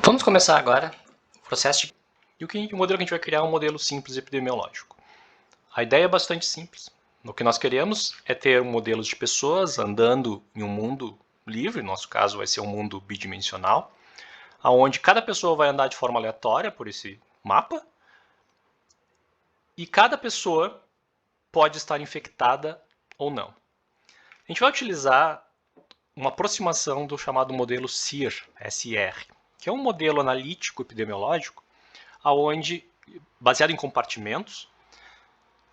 Vamos começar agora o processo e o modelo que a gente vai criar é um modelo simples epidemiológico. A ideia é bastante simples. O que nós queremos é ter um modelo de pessoas andando em um mundo livre, no nosso caso vai ser um mundo bidimensional, onde cada pessoa vai andar de forma aleatória por esse mapa e cada pessoa pode estar infectada ou não. A gente vai utilizar uma aproximação do chamado modelo SIR, que é um modelo analítico epidemiológico aonde, baseado em compartimentos,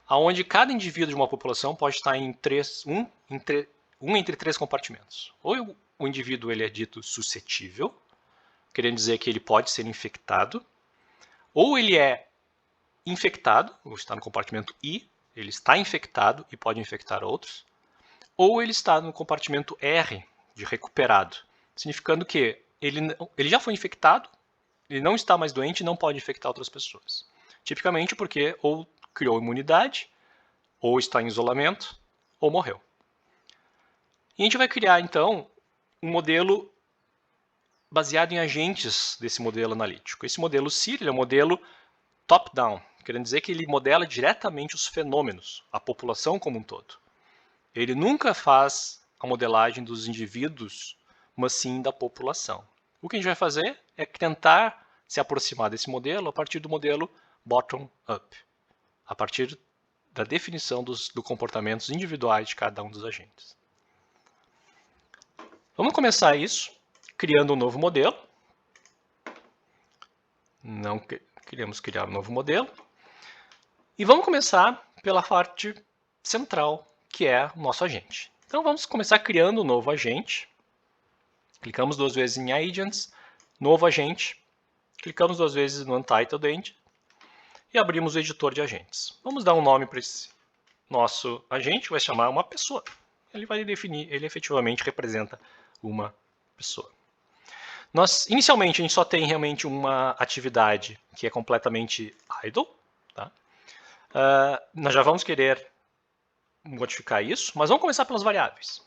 aonde cada indivíduo de uma população pode estar em entre três compartimentos. Ou o indivíduo ele é dito suscetível, querendo dizer que ele pode ser infectado, ou ele é infectado, ou está no compartimento I, ele está infectado e pode infectar outros, ou ele está no compartimento R, de recuperado, significando que ele já foi infectado, ele não está mais doente e não pode infectar outras pessoas. Tipicamente porque ou criou imunidade, ou está em isolamento, ou morreu. E a gente vai criar, então, um modelo baseado em agentes desse modelo analítico. Esse modelo SIR é um modelo top-down, querendo dizer que ele modela diretamente os fenômenos, a população como um todo. Ele nunca faz a modelagem dos indivíduos, mas sim da população. O que a gente vai fazer é tentar se aproximar desse modelo a partir do modelo bottom-up, a partir da definição dos comportamentos individuais de cada um dos agentes. Vamos começar isso criando um novo modelo. Não queremos criar um novo modelo. E vamos começar pela parte central, que é o nosso agente. Então vamos começar criando um novo agente. Clicamos duas vezes em Agents, novo agente. Clicamos duas vezes no Untitled Agent e abrimos o editor de agentes. Vamos dar um nome para esse nosso agente, vai chamar uma pessoa. Ele vai definir, ele efetivamente representa uma pessoa. Inicialmente, a gente só tem realmente uma atividade que é completamente idle. Tá? Nós já vamos querer modificar isso, mas vamos começar pelas variáveis.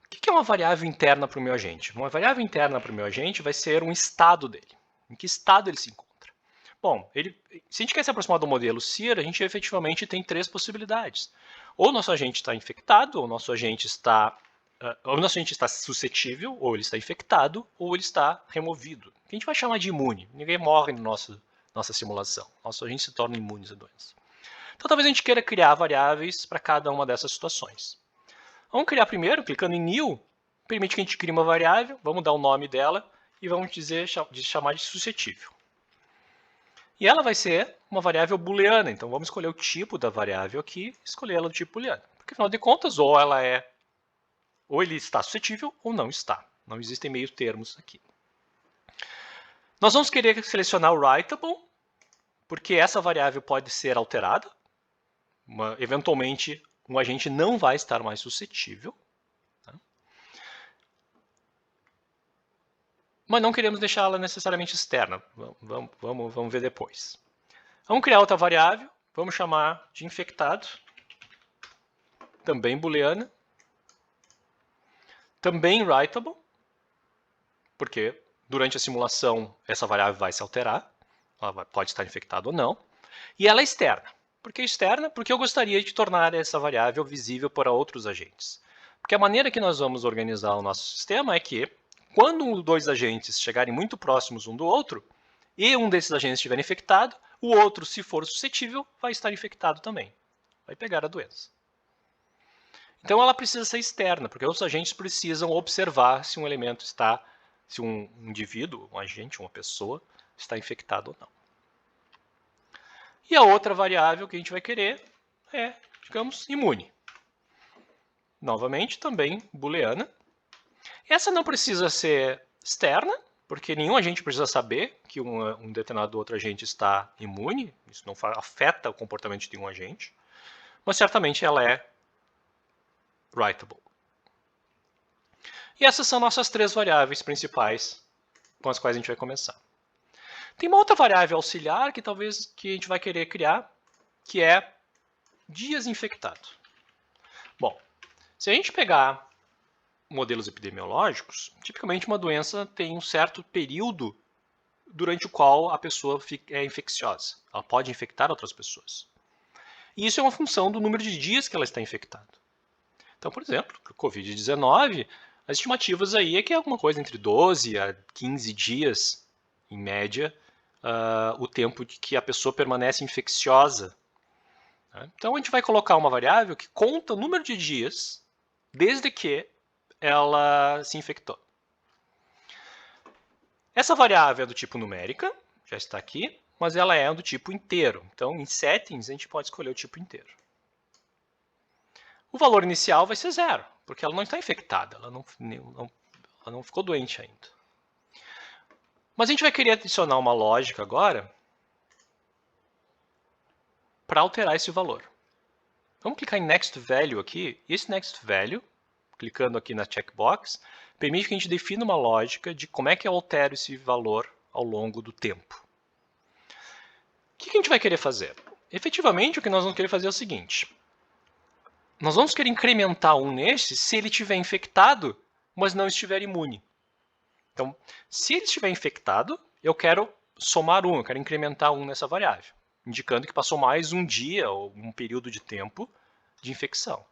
O que é uma variável interna para o meu agente? Uma variável interna para o meu agente vai ser um estado dele. Em que estado ele se encontra? Bom, se a gente quer se aproximar do modelo SIR, a gente efetivamente tem três possibilidades. Ou o nosso agente está infectado, ou o nosso agente está suscetível, ou ele está infectado, ou ele está removido. Que a gente vai chamar de imune. Ninguém morre na nossa simulação. Nosso agente se torna imune à doença. Então talvez a gente queira criar variáveis para cada uma dessas situações. Vamos criar primeiro, clicando em New, permite que a gente crie uma variável, vamos dar o nome dela e vamos chamar de suscetível. E ela vai ser uma variável booleana, então vamos escolher o tipo da variável aqui e escolher ela do tipo booleano. Porque afinal de contas, ou ele está suscetível ou não está. Não existem meio termos aqui. Nós vamos querer selecionar o writable, porque essa variável pode ser alterada. Eventualmente, um agente não vai estar mais suscetível. Tá? Mas não queremos deixá-la necessariamente externa. Vamos ver depois. Vamos criar outra variável. Vamos chamar de infectado. Também booleana. Também writable. Porque durante a simulação essa variável vai se alterar. Ela pode estar infectada ou não. E ela é externa. Por que externa? Porque eu gostaria de tornar essa variável visível para outros agentes. Porque a maneira que nós vamos organizar o nosso sistema é que, quando dois agentes chegarem muito próximos um do outro, e um desses agentes estiver infectado, o outro, se for suscetível, vai estar infectado também. Vai pegar a doença. Então ela precisa ser externa, porque os agentes precisam observar se um elemento está, se um indivíduo, um agente, uma pessoa, está infectado ou não. E a outra variável que a gente vai querer é, digamos, imune. Novamente, também booleana. Essa não precisa ser externa, porque nenhum agente precisa saber que um determinado outro agente está imune. Isso não afeta o comportamento de um agente. Mas certamente ela é writable. E essas são nossas três variáveis principais com as quais a gente vai começar. Tem uma outra variável auxiliar que talvez a gente vai querer criar, que é dias infectado. Bom, se a gente pegar modelos epidemiológicos, tipicamente uma doença tem um certo período durante o qual a pessoa é infecciosa. Ela pode infectar outras pessoas. E isso é uma função do número de dias que ela está infectada. Então, por exemplo, para o Covid-19, as estimativas aí é que é alguma coisa entre 12 a 15 dias, em média, o tempo de que a pessoa permanece infecciosa. Então, a gente vai colocar uma variável que conta o número de dias desde que ela se infectou. Essa variável é do tipo numérica, já está aqui, mas ela é do tipo inteiro. Então, em settings, a gente pode escolher o tipo inteiro. O valor inicial vai ser 0, porque ela não está infectada, ela não ficou doente ainda. Mas a gente vai querer adicionar uma lógica agora para alterar esse valor. Vamos clicar em Next Value aqui, e esse Next Value, clicando aqui na checkbox, permite que a gente defina uma lógica de como é que eu altero esse valor ao longo do tempo. O que a gente vai querer fazer? Efetivamente, o que nós vamos querer fazer é o seguinte. Nós vamos querer incrementar um nesse se ele estiver infectado, mas não estiver imune. Então, se ele estiver infectado, eu quero somar 1, eu quero incrementar 1 nessa variável, indicando que passou mais um dia ou um período de tempo de infecção.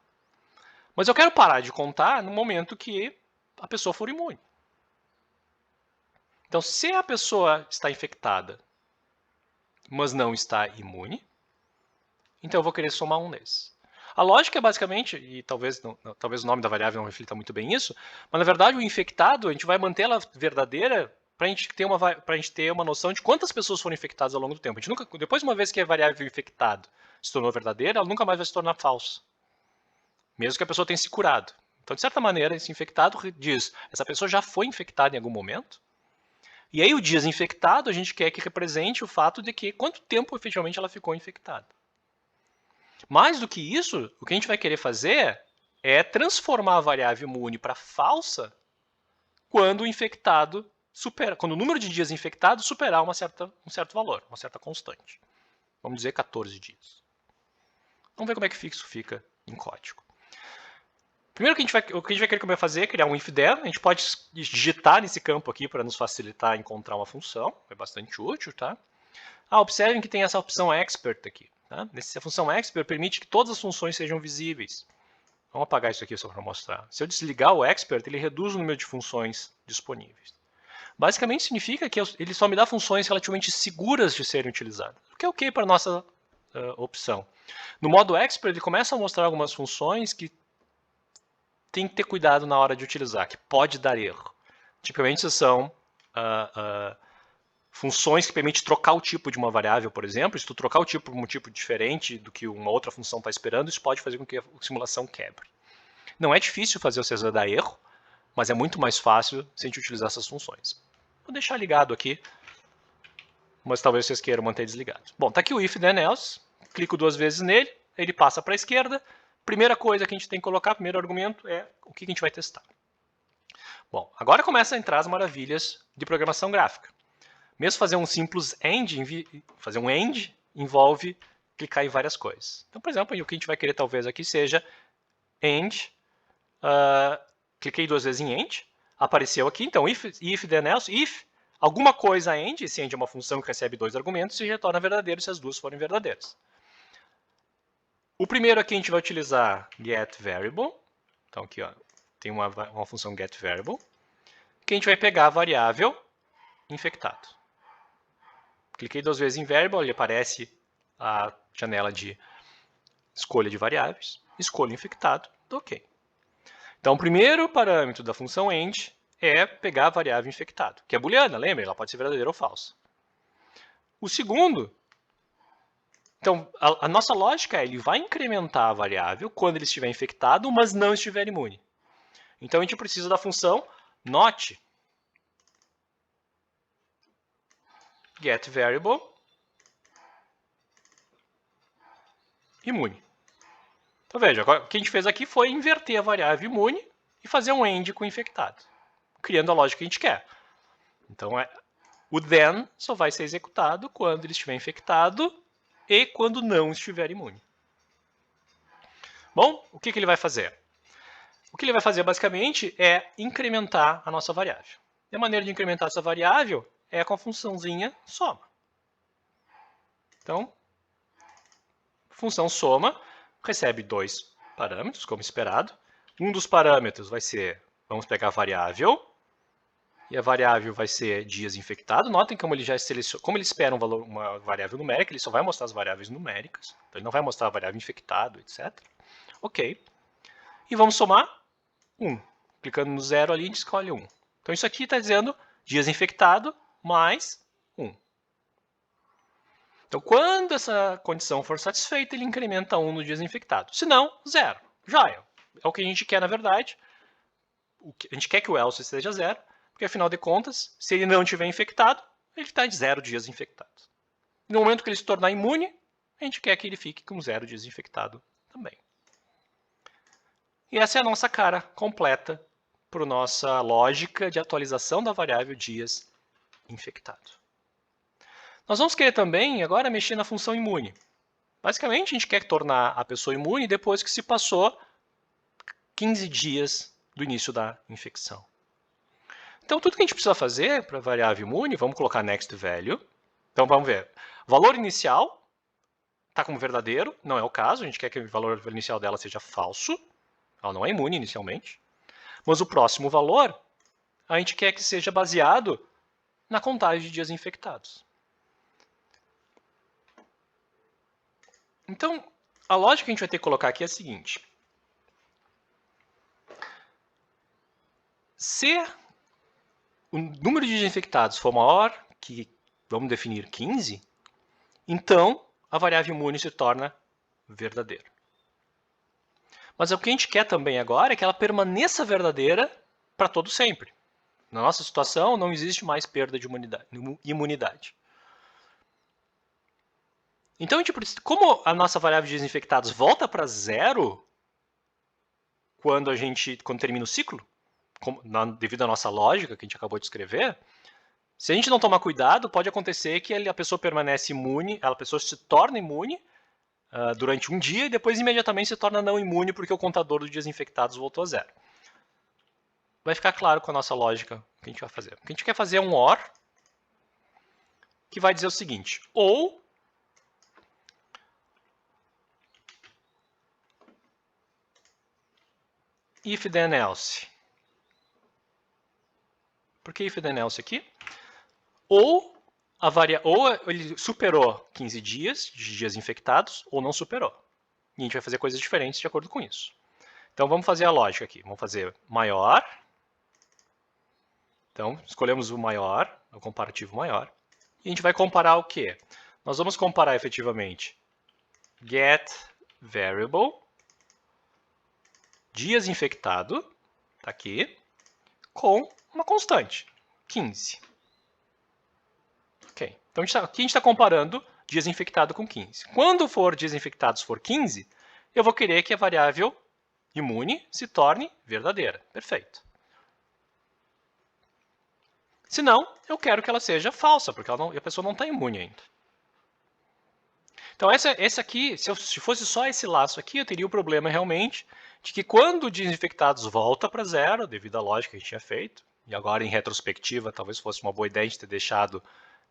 Mas eu quero parar de contar no momento que a pessoa for imune. Então, se a pessoa está infectada, mas não está imune, então eu vou querer somar 1 nesse. A lógica é basicamente, e talvez o nome da variável não reflita muito bem isso, mas na verdade o infectado, a gente vai manter ela verdadeira para a gente ter uma noção de quantas pessoas foram infectadas ao longo do tempo. A gente nunca, depois de uma vez que a variável infectado se tornou verdadeira, ela nunca mais vai se tornar falsa, mesmo que a pessoa tenha se curado. Então, de certa maneira, esse infectado diz, essa pessoa já foi infectada em algum momento, e aí o dias infectado a gente quer que represente o fato de que quanto tempo efetivamente ela ficou infectada. Mais do que isso, o que a gente vai querer fazer é transformar a variável imune para falsa quando o infectado quando o número de dias infectados superar um certo valor, uma certa constante. Vamos dizer 14 dias. Vamos ver como é que isso fica em código. Primeiro, o que a gente vai querer fazer é criar um if-then. A gente pode digitar nesse campo aqui para nos facilitar encontrar uma função. É bastante útil, tá? Observem que tem essa opção expert aqui. Tá? Essa função expert permite que todas as funções sejam visíveis. Vamos apagar isso aqui só para mostrar. Se eu desligar o expert, ele reduz o número de funções disponíveis. Basicamente significa que ele só me dá funções relativamente seguras de serem utilizadas, o que é ok para a nossa opção. No modo expert, ele começa a mostrar algumas funções que tem que ter cuidado na hora de utilizar, que pode dar erro. Tipicamente são funções que permitem trocar o tipo de uma variável, por exemplo. Se tu trocar o tipo por um tipo diferente do que uma outra função está esperando, isso pode fazer com que a simulação quebre. Não é difícil fazer o CESA dar erro, mas é muito mais fácil se a gente utilizar essas funções. Vou deixar ligado aqui, mas talvez vocês queiram manter desligado. Bom, está aqui o if then else, clico 2 vezes nele, ele passa para a esquerda. Primeira coisa que a gente tem que colocar, primeiro argumento, é o que a gente vai testar. Bom, agora começa a entrar as maravilhas de programação gráfica. Mesmo fazer um simples end, fazer um end, envolve clicar em várias coisas. Então, por exemplo, o que a gente vai querer talvez aqui seja end, cliquei 2 vezes em end, apareceu aqui, então if then else, if alguma coisa end, esse end é uma função que recebe 2 argumentos e retorna verdadeiro se as duas forem verdadeiras. O primeiro aqui a gente vai utilizar getVariable, então aqui ó, tem uma função getVariable, que a gente vai pegar a variável infectado. Cliquei 2 vezes em variable, ele aparece a janela de escolha de variáveis, escolho infectado, ok. Então, o primeiro parâmetro da função end é pegar a variável infectado, que é booleana, lembra? Ela pode ser verdadeira ou falsa. O segundo, então, a nossa lógica é, ele vai incrementar a variável quando ele estiver infectado, mas não estiver imune. Então, a gente precisa da função not getVariable imune. Então, veja, o que a gente fez aqui foi inverter a variável imune e fazer um end com o infectado, criando a lógica que a gente quer. Então, o then só vai ser executado quando ele estiver infectado e quando não estiver imune. Bom, o que ele vai fazer? O que ele vai fazer basicamente é incrementar a nossa variável. E a maneira de incrementar essa variável é com a funçãozinha soma. Então, função soma recebe dois parâmetros, como esperado. Um dos parâmetros vai ser, vamos pegar a variável, e a variável vai ser dias infectado. Notem como ele já seleciona, como ele espera uma variável numérica, ele só vai mostrar as variáveis numéricas, então ele não vai mostrar a variável infectado, etc. Ok. E vamos somar 1. Clicando no 0 ali, a gente escolhe 1. Então isso aqui está dizendo dias infectado mais 1. Então, quando essa condição for satisfeita, ele incrementa 1 no dias infectado. Se não, 0. Já é. É o que a gente quer, na verdade. A gente quer que o else esteja 0, porque afinal de contas, se ele não estiver infectado, ele está de 0 dias infectado. No momento que ele se tornar imune, a gente quer que ele fique com 0 dias infectado também. E essa é a nossa cara completa para a nossa lógica de atualização da variável dias infectado. Nós vamos querer também agora mexer na função imune. Basicamente, a gente quer tornar a pessoa imune depois que se passou 15 dias do início da infecção. Então, tudo que a gente precisa fazer para a variável imune, vamos colocar next value. Então, vamos ver. Valor inicial está como verdadeiro, não é o caso, a gente quer que o valor inicial dela seja falso. Ela não é imune inicialmente. Mas o próximo valor, a gente quer que seja baseado na contagem de dias infectados. Então, a lógica que a gente vai ter que colocar aqui é a seguinte. Se o número de dias infectados for maior que, vamos definir, 15, então a variável imune se torna verdadeira. Mas o que a gente quer também agora é que ela permaneça verdadeira para todo sempre. Na nossa situação, não existe mais perda de imunidade. Então, como a nossa variável de dias infectados volta para 0 quando termina o ciclo, devido à nossa lógica que a gente acabou de escrever, se a gente não tomar cuidado, pode acontecer que a pessoa permanece imune, a pessoa se torna imune durante um dia e depois imediatamente se torna não imune porque o contador dos dias infectados voltou a 0. Vai ficar claro com a nossa lógica o que a gente vai fazer. O que a gente quer fazer é um OR que vai dizer o seguinte, ou if then else. Por que if then else aqui? Ou ele superou 15 dias de dias infectados, ou não superou. E a gente vai fazer coisas diferentes de acordo com isso. Então vamos fazer a lógica aqui. Vamos fazer maior. Então escolhemos o maior, o comparativo maior. E a gente vai comparar o quê? Nós vamos comparar efetivamente get variable dias infectado, tá aqui, com uma constante, 15. Ok, então aqui a gente está comparando dias infectado com 15. Quando for dias infectados for 15, eu vou querer que a variável imune se torne verdadeira. Perfeito. Se não, eu quero que ela seja falsa, porque a pessoa não está imune ainda. Então, esse aqui, se fosse só esse laço aqui, eu teria o problema realmente de que quando o dias infectados volta para 0, devido à lógica que a gente tinha feito, e agora em retrospectiva, talvez fosse uma boa ideia de ter deixado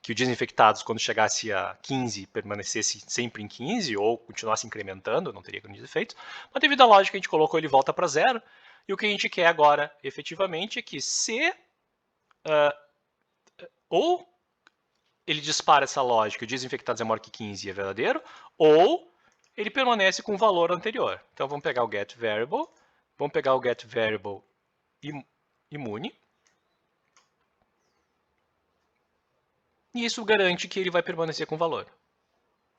que o dias infectados, quando chegasse a 15, permanecesse sempre em 15, ou continuasse incrementando, não teria grandes efeitos, mas devido à lógica que a gente colocou, ele volta para 0, e o que a gente quer agora, efetivamente, é que se ou ele dispara essa lógica, o dias infectados é maior que 15 e é verdadeiro, ou ele permanece com o valor anterior. Então vamos pegar o get variable, imune, e isso garante que ele vai permanecer com o valor.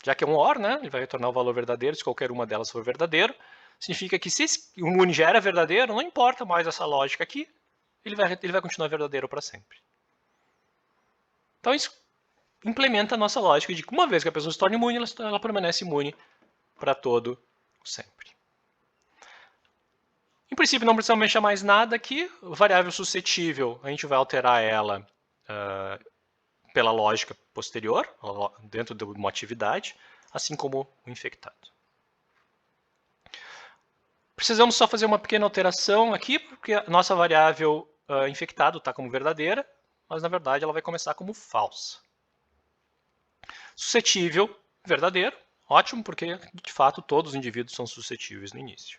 Já que é um OR, né, ele vai retornar o valor verdadeiro se qualquer uma delas for verdadeiro, significa que se o imune já era verdadeiro, não importa mais essa lógica aqui, ele vai continuar verdadeiro para sempre. Então isso implementa a nossa lógica de que uma vez que a pessoa se torna imune, ela permanece imune para todo sempre. Em princípio, não precisamos mexer mais nada aqui. Variável suscetível, a gente vai alterar ela pela lógica posterior, dentro de uma atividade, assim como o infectado. Precisamos só fazer uma pequena alteração aqui, porque a nossa variável infectado está como verdadeira, mas na verdade ela vai começar como falsa. Suscetível, verdadeiro. Ótimo, porque de fato todos os indivíduos são suscetíveis no início.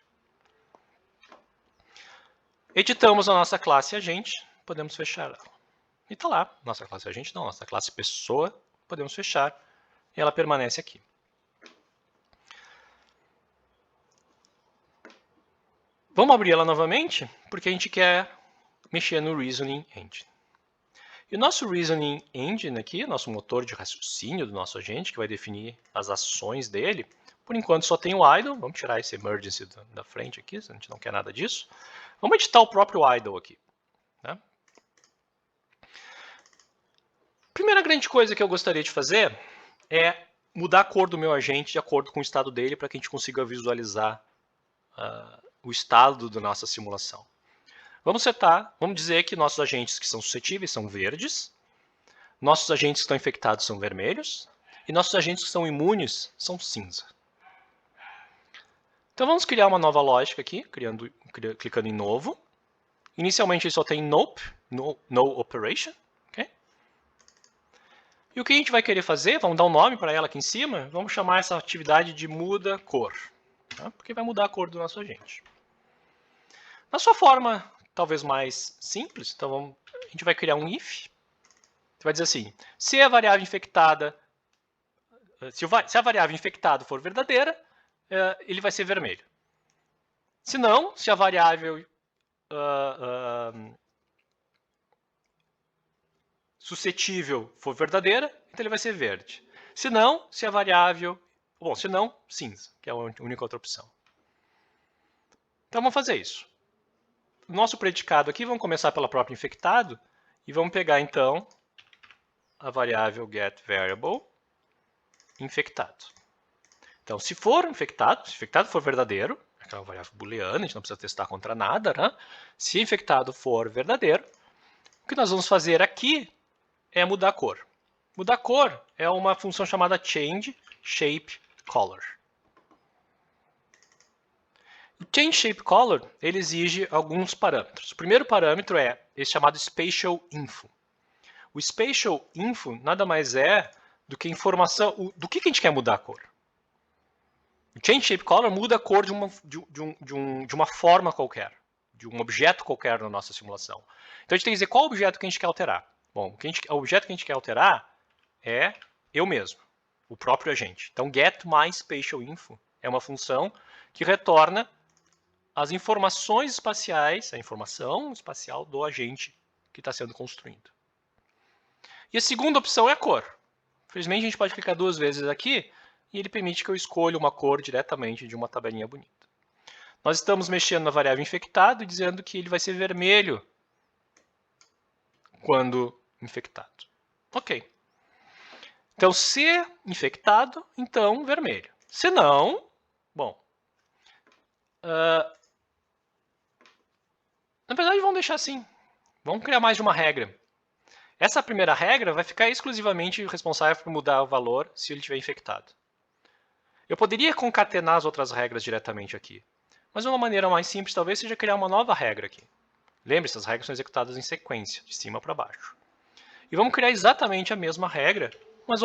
Editamos a nossa classe agente, podemos fechar ela. E está lá, nossa classe agente não, nossa classe pessoa, podemos fechar e ela permanece aqui. Vamos abrir ela novamente, porque a gente quer mexer no Reasoning Engine. E o nosso Reasoning Engine aqui, nosso motor de raciocínio do nosso agente, que vai definir as ações dele, por enquanto só tem o idle. Vamos tirar esse emergency da frente aqui, se a gente não quer nada disso. Vamos editar o próprio idle aqui. Né? Primeira grande coisa que eu gostaria de fazer é mudar a cor do meu agente de acordo com o estado dele, para que a gente consiga visualizar o estado da nossa simulação. Vamos dizer que nossos agentes que são suscetíveis são verdes, nossos agentes que estão infectados são vermelhos, e nossos agentes que são imunes são cinza. Então vamos criar uma nova lógica aqui, clicando em novo. Inicialmente ele só tem nope, no operation. Okay? E o que a gente vai querer fazer, vamos dar um nome para ela aqui em cima, vamos chamar essa atividade de muda cor, tá? Porque vai mudar a cor do nosso agente. Na sua forma talvez mais simples, então a gente vai criar um if. Você vai dizer assim, se a variável infectada, se a variável infectado for verdadeira, ele vai ser vermelho. Se não, se a variável suscetível for verdadeira, então ele vai ser verde. Se não, se a variável... Bom, se não, cinza, que é a única outra opção. Então vamos fazer isso. Nosso predicado aqui, vamos começar pela própria infectado, e vamos pegar então a variável getVariable infectado. Então, se for infectado, se infectado for verdadeiro, é uma variável booleana, a gente não precisa testar contra nada, né? Se infectado for verdadeiro, o que nós vamos fazer aqui é mudar a cor. Mudar a cor é uma função chamada change shape color. O change shape color ele exige alguns parâmetros. O primeiro parâmetro é esse chamado spatial info. O spatial info nada mais é do que informação do que a gente quer mudar a cor. O change shape color muda a cor de uma forma qualquer, de um objeto qualquer na nossa simulação. Então a gente tem que dizer qual objeto que a gente quer alterar. Bom, o objeto que a gente quer alterar é eu mesmo, o próprio agente. Então get mais spatial info é uma função que retorna as informações espaciais, a informação espacial do agente que está sendo construído. E a segunda opção é a cor. Infelizmente a gente pode clicar 2 vezes aqui e ele permite que eu escolha uma cor diretamente de uma tabelinha bonita. Nós estamos mexendo na variável infectado e dizendo que ele vai ser vermelho quando infectado. Ok. Então, se infectado, então vermelho. Se não, bom. Na verdade, vamos deixar assim. Vamos criar mais de uma regra. Essa primeira regra vai ficar exclusivamente responsável por mudar o valor se ele estiver infectado. Eu poderia concatenar as outras regras diretamente aqui, mas uma maneira mais simples talvez seja criar uma nova regra aqui. Lembre-se, as regras são executadas em sequência, de cima para baixo. E vamos criar exatamente a mesma regra, mas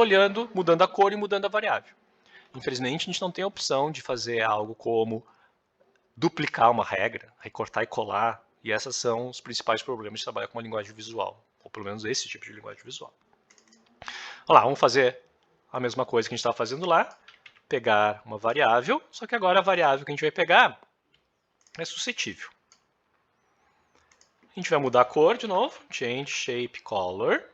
mudando a cor e mudando a variável. Infelizmente, a gente não tem a opção de fazer algo como duplicar uma regra, recortar e colar, e esses são os principais problemas de trabalhar com uma linguagem visual, ou pelo menos esse tipo de linguagem visual. Olha lá, vamos fazer a mesma coisa que a gente estava fazendo lá, pegar uma variável, só que agora a variável que a gente vai pegar é suscetível. A gente vai mudar a cor de novo, change shape color.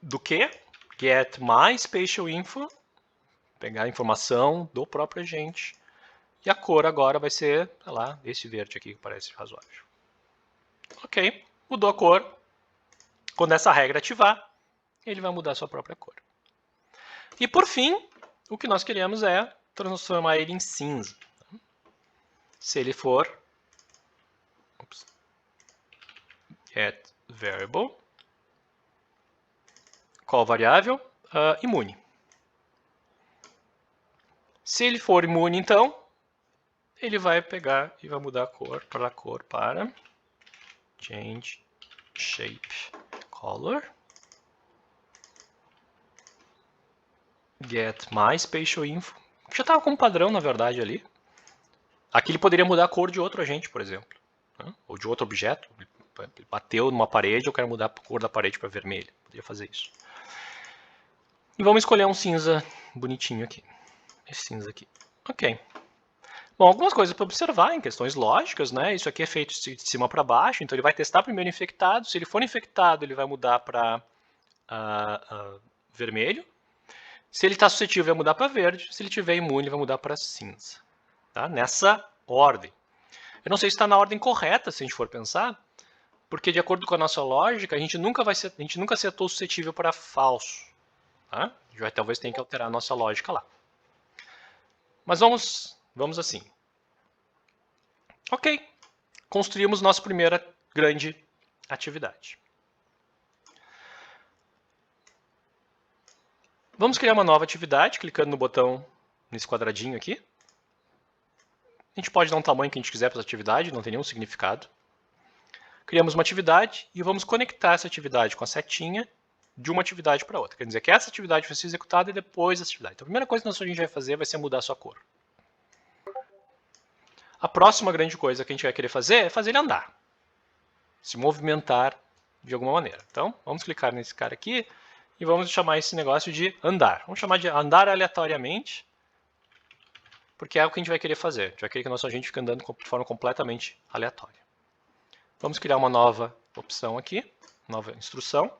Do que? Get mais spatial info, pegar a informação do próprio agente. E a cor agora vai ser, sei lá, esse verde aqui que parece razoável. Ok, mudou a cor. Quando essa regra ativar, ele vai mudar a sua própria cor. E por fim, o que nós queremos é transformar ele em cinza. Se ele for get variable, qual variável? Imune. Se ele for imune, então, ele vai pegar e vai mudar a cor para change shape color. Get my spatial info. Já estava com um padrão, na verdade, ali. Aqui ele poderia mudar a cor de outro agente, por exemplo. Né? Ou de outro objeto. Ele bateu numa parede, eu quero mudar a cor da parede para vermelho. Poderia fazer isso. E vamos escolher um cinza bonitinho aqui. Esse cinza aqui. Ok. Bom, algumas coisas para observar em questões lógicas, né? Isso aqui é feito de cima para baixo, então ele vai testar primeiro infectado. Se ele for infectado, ele vai mudar para vermelho. Se ele está suscetível, vai mudar para verde. Se ele estiver imune, ele vai mudar para cinza. Tá? Nessa ordem. Eu não sei se está na ordem correta, se a gente for pensar, porque de acordo com a nossa lógica, a gente nunca setou suscetível para falso. Tá? A gente talvez tenha que alterar a nossa lógica lá. Mas vamos assim. Ok. Construímos nossa primeira grande atividade. Vamos criar uma nova atividade, clicando no botão, nesse quadradinho aqui. A gente pode dar um tamanho que a gente quiser para essa atividade, não tem nenhum significado. Criamos uma atividade e vamos conectar essa atividade com a setinha de uma atividade para outra. Quer dizer que essa atividade vai ser executada e depois essa atividade. Então, a primeira coisa que a gente vai fazer vai ser mudar a sua cor. A próxima grande coisa que a gente vai querer fazer é fazer ele andar. Se movimentar de alguma maneira. Então, vamos clicar nesse cara aqui e vamos chamar esse negócio de andar. Vamos chamar de andar aleatoriamente, porque é o que a gente vai querer fazer. A gente vai querer que o nosso agente fique andando de forma completamente aleatória. Vamos criar uma nova opção aqui, nova instrução.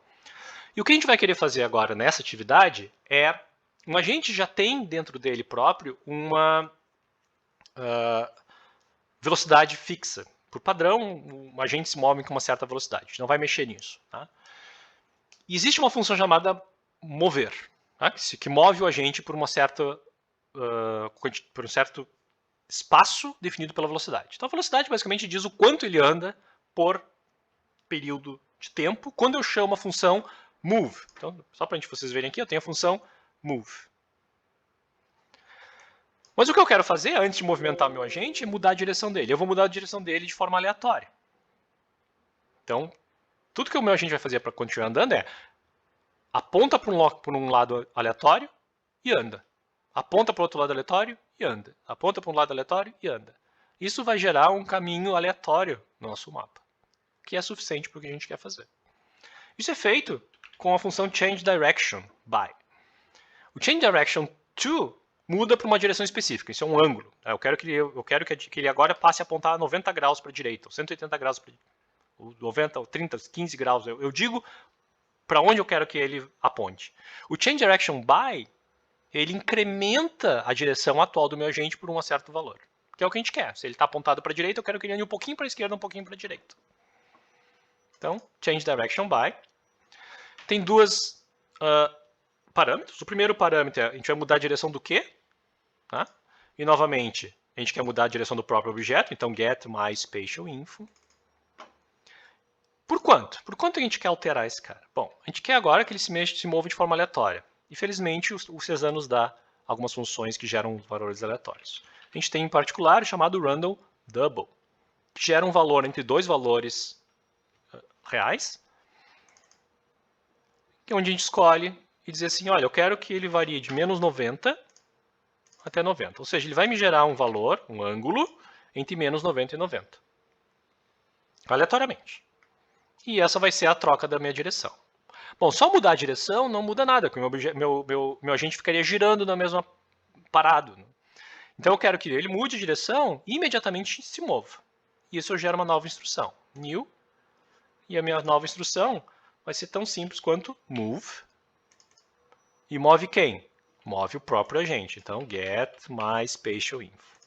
E o que a gente vai querer fazer agora nessa atividade é, um agente já tem dentro dele próprio uma velocidade fixa. Por padrão, um agente se move com uma certa velocidade. A gente não vai mexer nisso. Tá? E existe uma função chamada mover, tá? que move o agente por uma certa, por um certo espaço definido pela velocidade. Então a velocidade basicamente diz o quanto ele anda por período de tempo quando eu chamo a função move. Então, só para vocês verem aqui, eu tenho a função move. Mas o que eu quero fazer antes de movimentar o meu agente é mudar a direção dele. Eu vou mudar a direção dele de forma aleatória. Então, tudo que o meu agente vai fazer para continuar andando é aponta para um lado aleatório e anda. Aponta para o outro lado aleatório e anda. Aponta para um lado aleatório e anda. Isso vai gerar um caminho aleatório no nosso mapa, que é suficiente para o que a gente quer fazer. Isso é feito com a função change direction by. O change direction to muda para uma direção específica. Isso é um ângulo. Eu quero que ele agora passe a apontar 90 graus para a direita, ou 180 graus para 90, ou 30, 15 graus. Eu digo para onde eu quero que ele aponte. O change direction by, ele incrementa a direção atual do meu agente por um certo valor, que é o que a gente quer. Se ele está apontado para a direita, eu quero que ele ande um pouquinho para a esquerda, um pouquinho para a direita. Então, change direction by. Tem dois parâmetros. O primeiro parâmetro é a gente vai mudar a direção do quê? Tá? E, novamente, a gente quer mudar a direção do próprio objeto. Então, get my spatial info. Por quanto? Por quanto a gente quer alterar esse cara? Bom, a gente quer agora que ele se mova de forma aleatória. Infelizmente, o César nos dá algumas funções que geram valores aleatórios. A gente tem, em particular, o chamado random double, que gera um valor entre dois valores reais, que é onde a gente escolhe e diz assim, olha, eu quero que ele varie de menos 90 até 90. Ou seja, ele vai me gerar um valor, um ângulo, entre menos 90 e 90. Aleatoriamente. E essa vai ser a troca da minha direção. Bom, só mudar a direção não muda nada, porque meu agente ficaria girando na mesma parado. Então eu quero que ele mude a direção e imediatamente se mova. E isso eu gero uma nova instrução. New. E a minha nova instrução vai ser tão simples quanto move. E move quem? Move o próprio agente. Então, get my spatial info.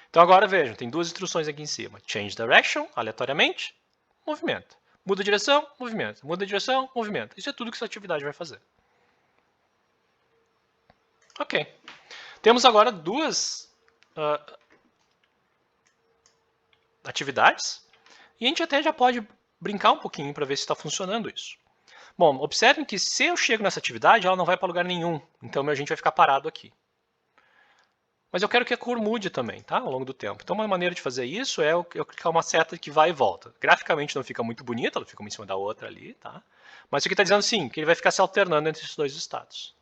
Então agora vejam, tem duas instruções aqui em cima. Change direction, aleatoriamente, movimento. Muda a direção, movimento. Muda a direção, movimento. Isso é tudo que essa atividade vai fazer. Ok. Temos agora duas atividades. E a gente até já pode brincar um pouquinho para ver se está funcionando isso. Bom, observem que se eu chego nessa atividade, ela não vai para lugar nenhum. Então, meu agente vai ficar parado aqui. Mas eu quero que a cor mude também, tá? Ao longo do tempo. Então uma maneira de fazer isso é eu clicar uma seta que vai e volta. Graficamente não fica muito bonita, ela fica uma em cima da outra ali, tá? Mas isso aqui está dizendo sim, que ele vai ficar se alternando entre esses dois estados.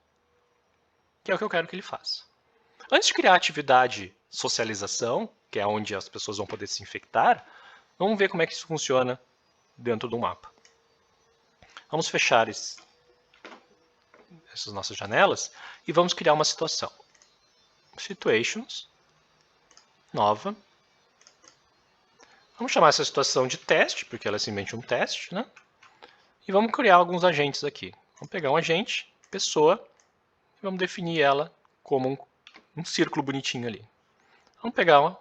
Que é o que eu quero que ele faça. Antes de criar a atividade socialização, que é onde as pessoas vão poder se infectar, vamos ver como é que isso funciona dentro do mapa. Vamos fechar essas nossas janelas e vamos criar uma situação. Situations, nova. Vamos chamar essa situação de teste, porque ela é simplesmente um teste, né? E vamos criar alguns agentes aqui. Vamos pegar um agente, pessoa, e vamos definir ela como um círculo bonitinho ali. Vamos pegar uma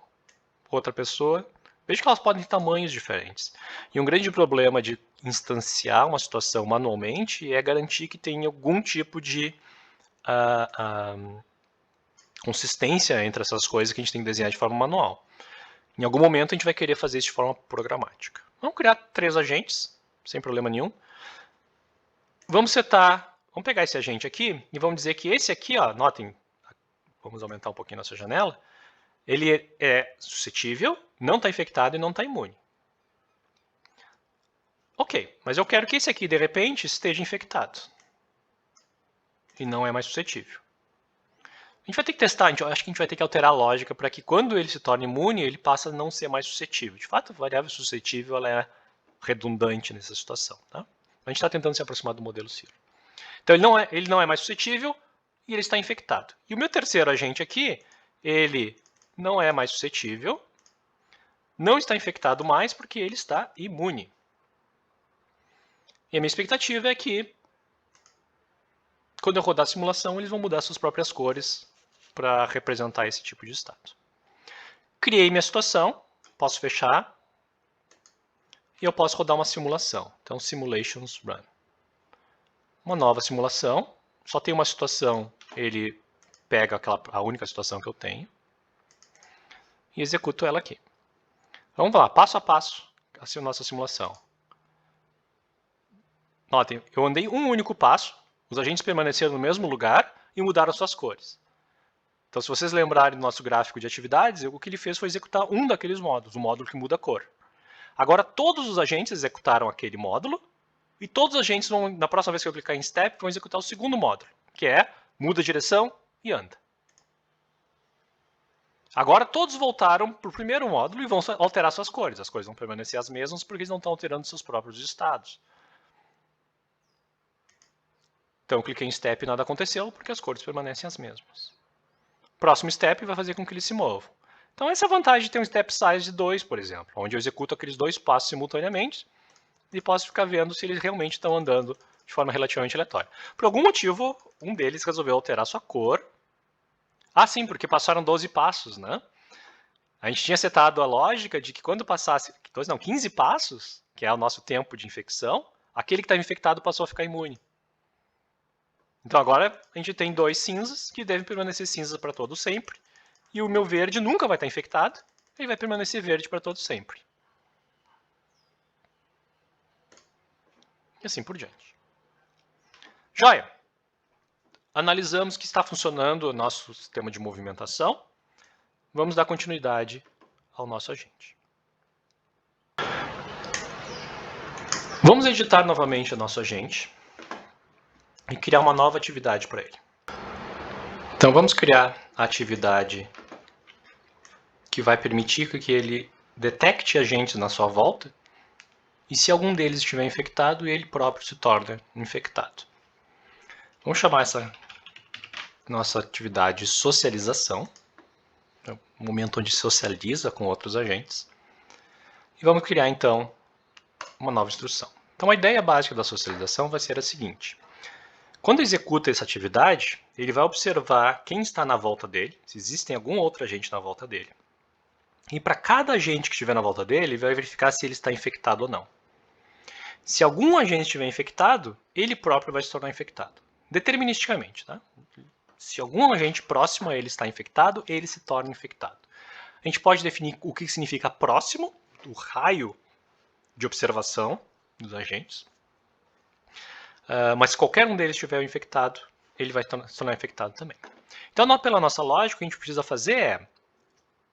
outra pessoa. Veja que elas podem ter tamanhos diferentes. E um grande problema de instanciar uma situação manualmente é garantir que tenha algum tipo de consistência entre essas coisas que a gente tem que desenhar de forma manual. Em algum momento a gente vai querer fazer isso de forma programática. Vamos criar 3 agentes, sem problema nenhum. Vamos pegar esse agente aqui e vamos dizer que esse aqui, ó, notem, vamos aumentar um pouquinho nossa janela, ele é suscetível, não está infectado e não está imune. Ok, mas eu quero que esse aqui, de repente, esteja infectado. E não é mais suscetível. A gente vai ter que testar, acho que a gente vai ter que alterar a lógica para que quando ele se torne imune, ele passe a não ser mais suscetível. De fato, a variável suscetível ela é redundante nessa situação. Tá? A gente está tentando se aproximar do modelo CIR. Então ele não é mais suscetível e ele está infectado. E o meu terceiro agente aqui, ele não é mais suscetível, não está infectado mais porque ele está imune. E a minha expectativa é que quando eu rodar a simulação, eles vão mudar suas próprias cores para representar esse tipo de estado. Criei minha situação, posso fechar, e eu posso rodar uma simulação. Então, Simulations Run. Uma nova simulação, só tem uma situação, ele pega a única situação que eu tenho, e executo ela aqui. Vamos lá, passo a passo, assim a nossa simulação. Notem, eu andei um único passo, os agentes permaneceram no mesmo lugar e mudaram suas cores. Então, se vocês lembrarem do nosso gráfico de atividades, o que ele fez foi executar um daqueles módulos, o módulo que muda a cor. Agora, todos os agentes executaram aquele módulo, e todos os agentes vão, na próxima vez que eu clicar em Step, vão executar o segundo módulo, que é muda a direção e anda. Agora, todos voltaram para o primeiro módulo e vão alterar suas cores. As cores vão permanecer as mesmas porque eles não estão alterando seus próprios estados. Então, eu cliquei em Step e nada aconteceu porque as cores permanecem as mesmas. Próximo Step vai fazer com que eles se movam. Então, essa é a vantagem de ter um Step Size de 2, por exemplo, onde eu executo aqueles 2 passos simultaneamente e posso ficar vendo se eles realmente estão andando de forma relativamente aleatória. Por algum motivo, um deles resolveu alterar sua cor. Ah, sim, porque passaram 12 passos, né? A gente tinha setado a lógica de que quando passasse 15 passos, que é o nosso tempo de infecção, aquele que estava infectado passou a ficar imune. Então agora a gente tem 2 cinzas que devem permanecer cinzas para todo sempre. E o meu verde nunca vai estar infectado, ele vai permanecer verde para todo sempre. E assim por diante. Joia! Analisamos que está funcionando o nosso sistema de movimentação. Vamos dar continuidade ao nosso agente. Vamos editar novamente o nosso agente e criar uma nova atividade para ele. Então vamos criar a atividade que vai permitir que ele detecte agentes na sua volta e se algum deles estiver infectado, ele próprio se torna infectado. Vamos chamar essa nossa atividade de socialização, é o momento onde socializa com outros agentes. E vamos criar então uma nova instrução. Então a ideia básica da socialização vai ser a seguinte. Quando executa essa atividade, ele vai observar quem está na volta dele, se existem algum outro agente na volta dele. E para cada agente que estiver na volta dele, ele vai verificar se ele está infectado ou não. Se algum agente estiver infectado, ele próprio vai se tornar infectado. Deterministicamente, tá? Se algum agente próximo a ele está infectado, ele se torna infectado. A gente pode definir o que significa próximo, o raio de observação dos agentes. Mas se qualquer um deles estiver infectado, ele vai se tornar infectado também. Então, pela nossa lógica, o que a gente precisa fazer é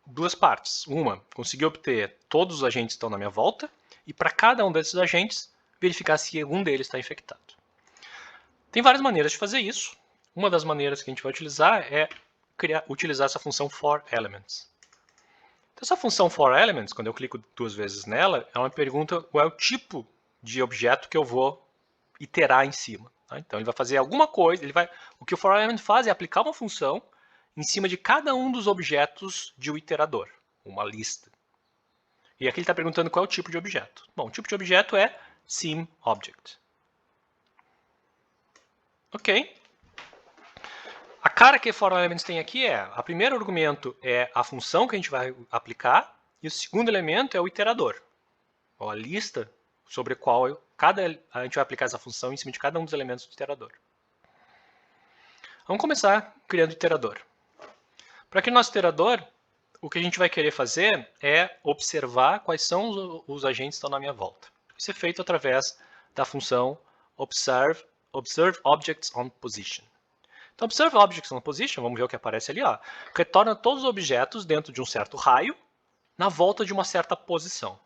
duas partes. Uma, conseguir obter todos os agentes que estão na minha volta, e para cada um desses agentes, verificar se algum deles está infectado. Tem várias maneiras de fazer isso. Uma das maneiras que a gente vai utilizar é utilizar essa função forElements. Então, essa função forElements, quando eu clico duas vezes nela, ela me pergunta qual é o tipo de objeto que eu vou iterar em cima. Tá? Então, ele vai fazer alguma coisa, o que o forElement faz é aplicar uma função em cima de cada um dos objetos de um iterador, uma lista. E aqui ele está perguntando qual é o tipo de objeto. Bom, o tipo de objeto é SIMObject. Ok. A cara que forElements tem aqui a primeiro argumento é a função que a gente vai aplicar, e o segundo elemento é o iterador, ou a lista sobre a qual a gente vai aplicar essa função em cima de cada um dos elementos do iterador. Vamos começar criando o iterador. Para criar o nosso iterador, o que a gente vai querer fazer é observar quais são os agentes que estão na minha volta. Isso é feito através da função observe objects on position. Então, observe objects on position, vamos ver o que aparece ali, retorna todos os objetos dentro de um certo raio na volta de uma certa posição.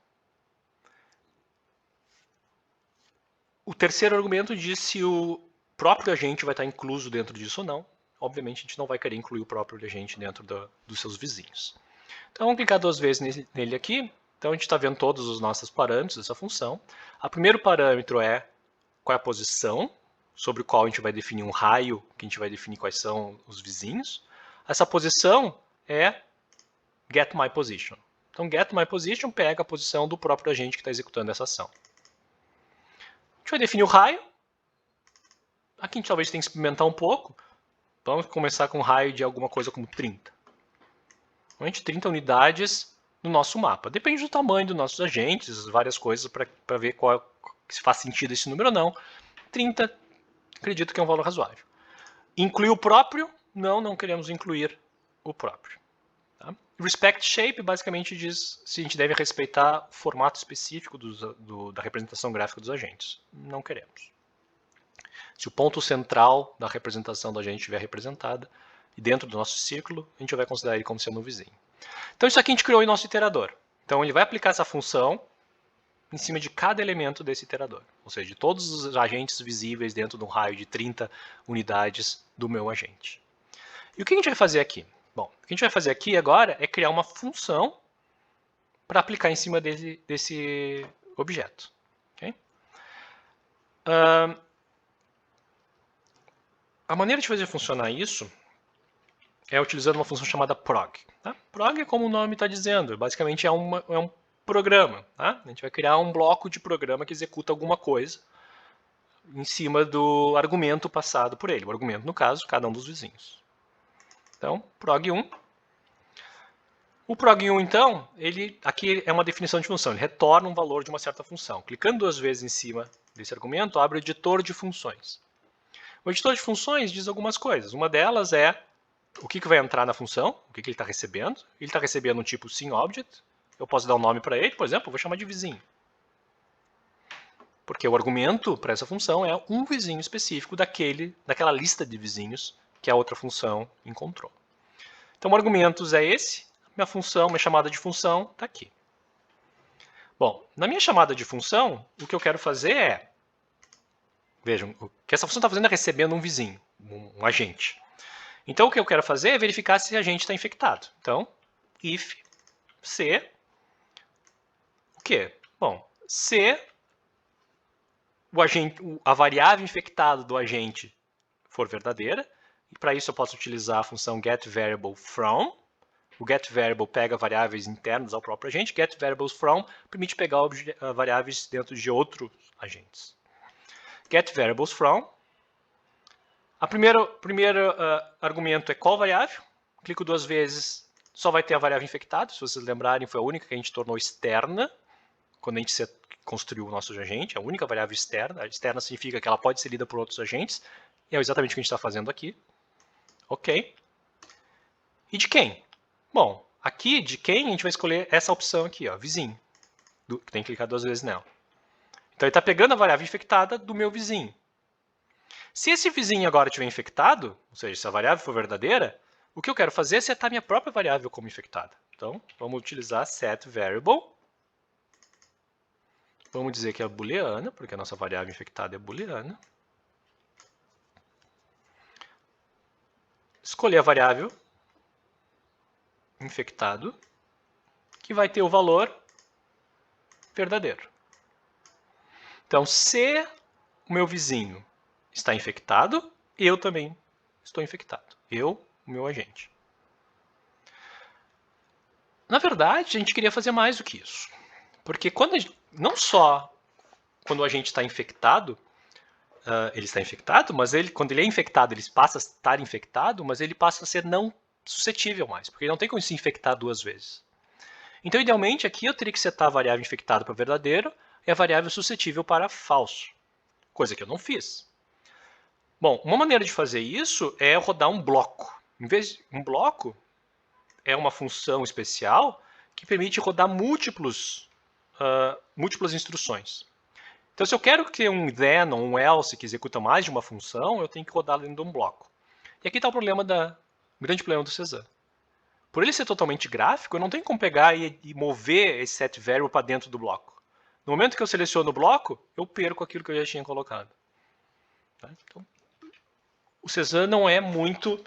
O terceiro argumento diz se o próprio agente vai estar incluso dentro disso ou não. Obviamente, a gente não vai querer incluir o próprio agente dentro dos seus vizinhos. Então, vamos clicar duas vezes nele aqui. Então, a gente está vendo todos os nossos parâmetros dessa função. O primeiro parâmetro é qual é a posição sobre o qual a gente vai definir um raio, que a gente vai definir quais são os vizinhos. Essa posição é getMyPosition. Então, getMyPosition pega a posição do próprio agente que está executando essa ação. A gente vai definir o raio. Aqui a gente talvez tenha que experimentar um pouco. Vamos começar com um raio de alguma coisa como 30. Normalmente 30 unidades no nosso mapa. Depende do tamanho dos nossos agentes, várias coisas para ver se faz sentido esse número ou não. 30, acredito que é um valor razoável. Incluir o próprio? Não queremos incluir o próprio. Tá? Respect shape basicamente diz se a gente deve respeitar o formato específico da representação gráfica dos agentes. Não queremos. Se o ponto central da representação do agente estiver representada, e dentro do nosso círculo, a gente vai considerar ele como sendo um vizinho. Então isso aqui a gente criou em nosso iterador. Então ele vai aplicar essa função em cima de cada elemento desse iterador. Ou seja, de todos os agentes visíveis dentro de um raio de 30 unidades do meu agente. E o que a gente vai fazer aqui? Bom, o que a gente vai fazer aqui agora é criar uma função para aplicar em cima desse objeto. Okay? A maneira de fazer funcionar isso é utilizando uma função chamada prog. Tá? Prog é como o nome está dizendo, basicamente é um programa. Tá? A gente vai criar um bloco de programa que executa alguma coisa em cima do argumento passado por ele. O argumento, no caso, cada um dos vizinhos. Então, prog1. O prog1, então, aqui é uma definição de função. Ele retorna um valor de uma certa função. Clicando duas vezes em cima desse argumento, abre o editor de funções. O editor de funções diz algumas coisas. Uma delas é o que vai entrar na função, o que ele está recebendo. Ele está recebendo um tipo SIMObject. Eu posso dar um nome para ele, por exemplo, eu vou chamar de vizinho. Porque o argumento para essa função é um vizinho específico daquela lista de vizinhos que a outra função encontrou. Então, o argumentos é esse. Minha chamada de função está aqui. Bom, na minha chamada de função, o que eu quero fazer é... Vejam, o que essa função está fazendo é recebendo um vizinho, um agente. Então, o que eu quero fazer é verificar se o agente está infectado. Então, if se... O quê? Bom, se a variável infectada do agente for verdadeira, e para isso eu posso utilizar a função getVariableFrom. O getVariable pega variáveis internas ao próprio agente. GetVariablesFrom permite pegar variáveis dentro de outros agentes. GetVariablesFrom. O primeiro argumento é qual variável. Clico duas vezes, só vai ter a variável infectada. Se vocês lembrarem, foi a única que a gente tornou externa quando a gente construiu o nosso agente. A única variável externa. A externa significa que ela pode ser lida por outros agentes. E é exatamente o que a gente está fazendo aqui. Ok. E de quem? Bom, aqui de quem a gente vai escolher essa opção aqui, ó, vizinho. Tem que clicar duas vezes nela. Então ele está pegando a variável infectada do meu vizinho. Se esse vizinho agora estiver infectado, ou seja, se a variável for verdadeira, o que eu quero fazer é setar minha própria variável como infectada. Então, vamos utilizar setVariable. Vamos dizer que é booleana, porque a nossa variável infectada é booleana. Escolher a variável infectado, que vai ter o valor verdadeiro. Então, se o meu vizinho está infectado, eu também estou infectado. Eu, o meu agente. Na verdade, a gente queria fazer mais do que isso. Porque não só quando o agente está infectado, ele está infectado, mas quando ele é infectado, ele passa a estar infectado, mas ele passa a ser não suscetível mais, porque ele não tem como se infectar duas vezes. Então, idealmente, aqui eu teria que setar a variável infectado para verdadeiro e a variável suscetível para falso, coisa que eu não fiz. Bom, uma maneira de fazer isso é rodar um bloco. Um bloco é uma função especial que permite rodar múltiplas instruções. Então, se eu quero ter um then ou um else que executa mais de uma função, eu tenho que rodar dentro de um bloco. E aqui está o grande problema do Cezanne. Por ele ser totalmente gráfico, eu não tenho como pegar e mover esse setVariable para dentro do bloco. No momento que eu seleciono o bloco, eu perco aquilo que eu já tinha colocado. Tá? Então, o Cezanne não é muito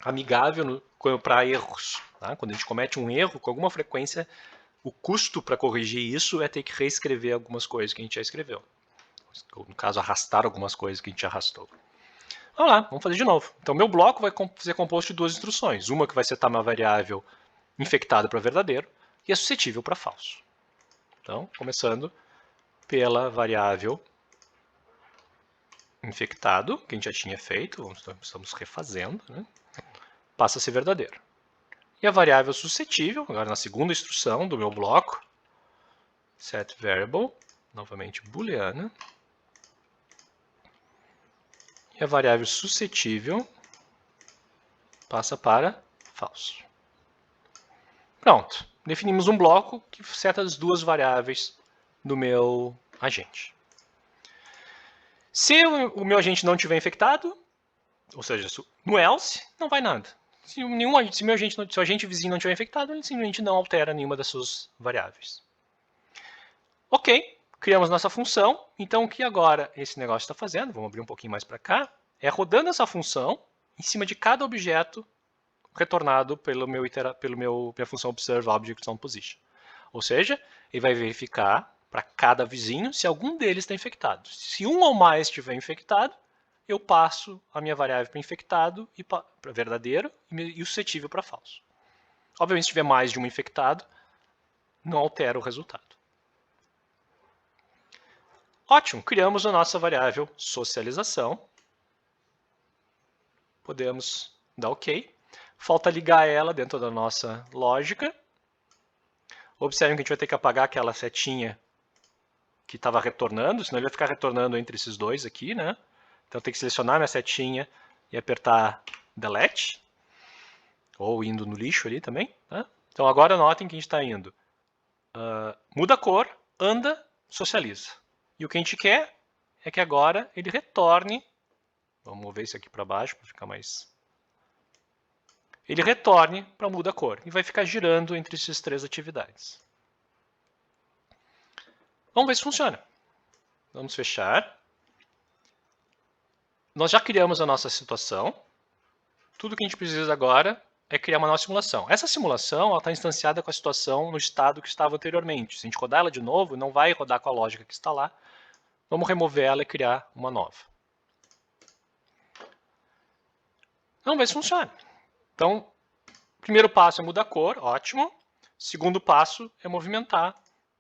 amigável para erros. Tá? Quando a gente comete um erro, com alguma frequência, o custo para corrigir isso é ter que reescrever algumas coisas que a gente já escreveu. Ou, no caso, arrastar algumas coisas que a gente já arrastou. Vamos lá, vamos fazer de novo. Então, meu bloco vai ser composto de duas instruções. Uma que vai setar uma variável infectada para verdadeiro e a suscetível para falso. Então, começando pela variável infectado, que a gente já tinha feito, estamos refazendo, né? Passa a ser verdadeiro. E a variável suscetível, agora na segunda instrução do meu bloco, setVariable, novamente booleana, e a variável suscetível passa para falso. Pronto, definimos um bloco que seta as duas variáveis do meu agente. Se o meu agente não estiver infectado, ou seja, no else, não vai nada. Se o agente vizinho não estiver infectado, ele simplesmente não altera nenhuma das suas variáveis. Ok, criamos nossa função. Então, o que agora esse negócio está fazendo, vamos abrir um pouquinho mais para cá, é rodando essa função em cima de cada objeto retornado pela minha função observeObjectOnPosition. Ou seja, ele vai verificar para cada vizinho se algum deles está infectado. Se um ou mais estiver infectado, eu passo a minha variável para infectado e para verdadeiro e o suscetível para falso. Obviamente, se tiver mais de um infectado, não altera o resultado. Ótimo, criamos a nossa variável socialização. Podemos dar OK. Falta ligar ela dentro da nossa lógica. Observem que a gente vai ter que apagar aquela setinha que estava retornando, senão ele vai ficar retornando entre esses dois aqui, né? Então tem que selecionar minha setinha e apertar Delete. Ou indo no lixo ali também. Tá? Então agora notem que a gente está indo. Muda a cor, anda, socializa. E o que a gente quer é que agora ele retorne. Vamos mover isso aqui para baixo para ficar mais... Ele retorne para muda a cor e vai ficar girando entre essas três atividades. Vamos ver se funciona. Vamos fechar. Nós já criamos a nossa situação. Tudo que a gente precisa agora é criar uma nova simulação. Essa simulação está instanciada com a situação no estado que estava anteriormente. Se a gente rodar ela de novo, não vai rodar com a lógica que está lá. Vamos remover ela e criar uma nova. Vamos ver se funciona. Então, primeiro passo é mudar a cor, ótimo. Segundo passo é movimentar.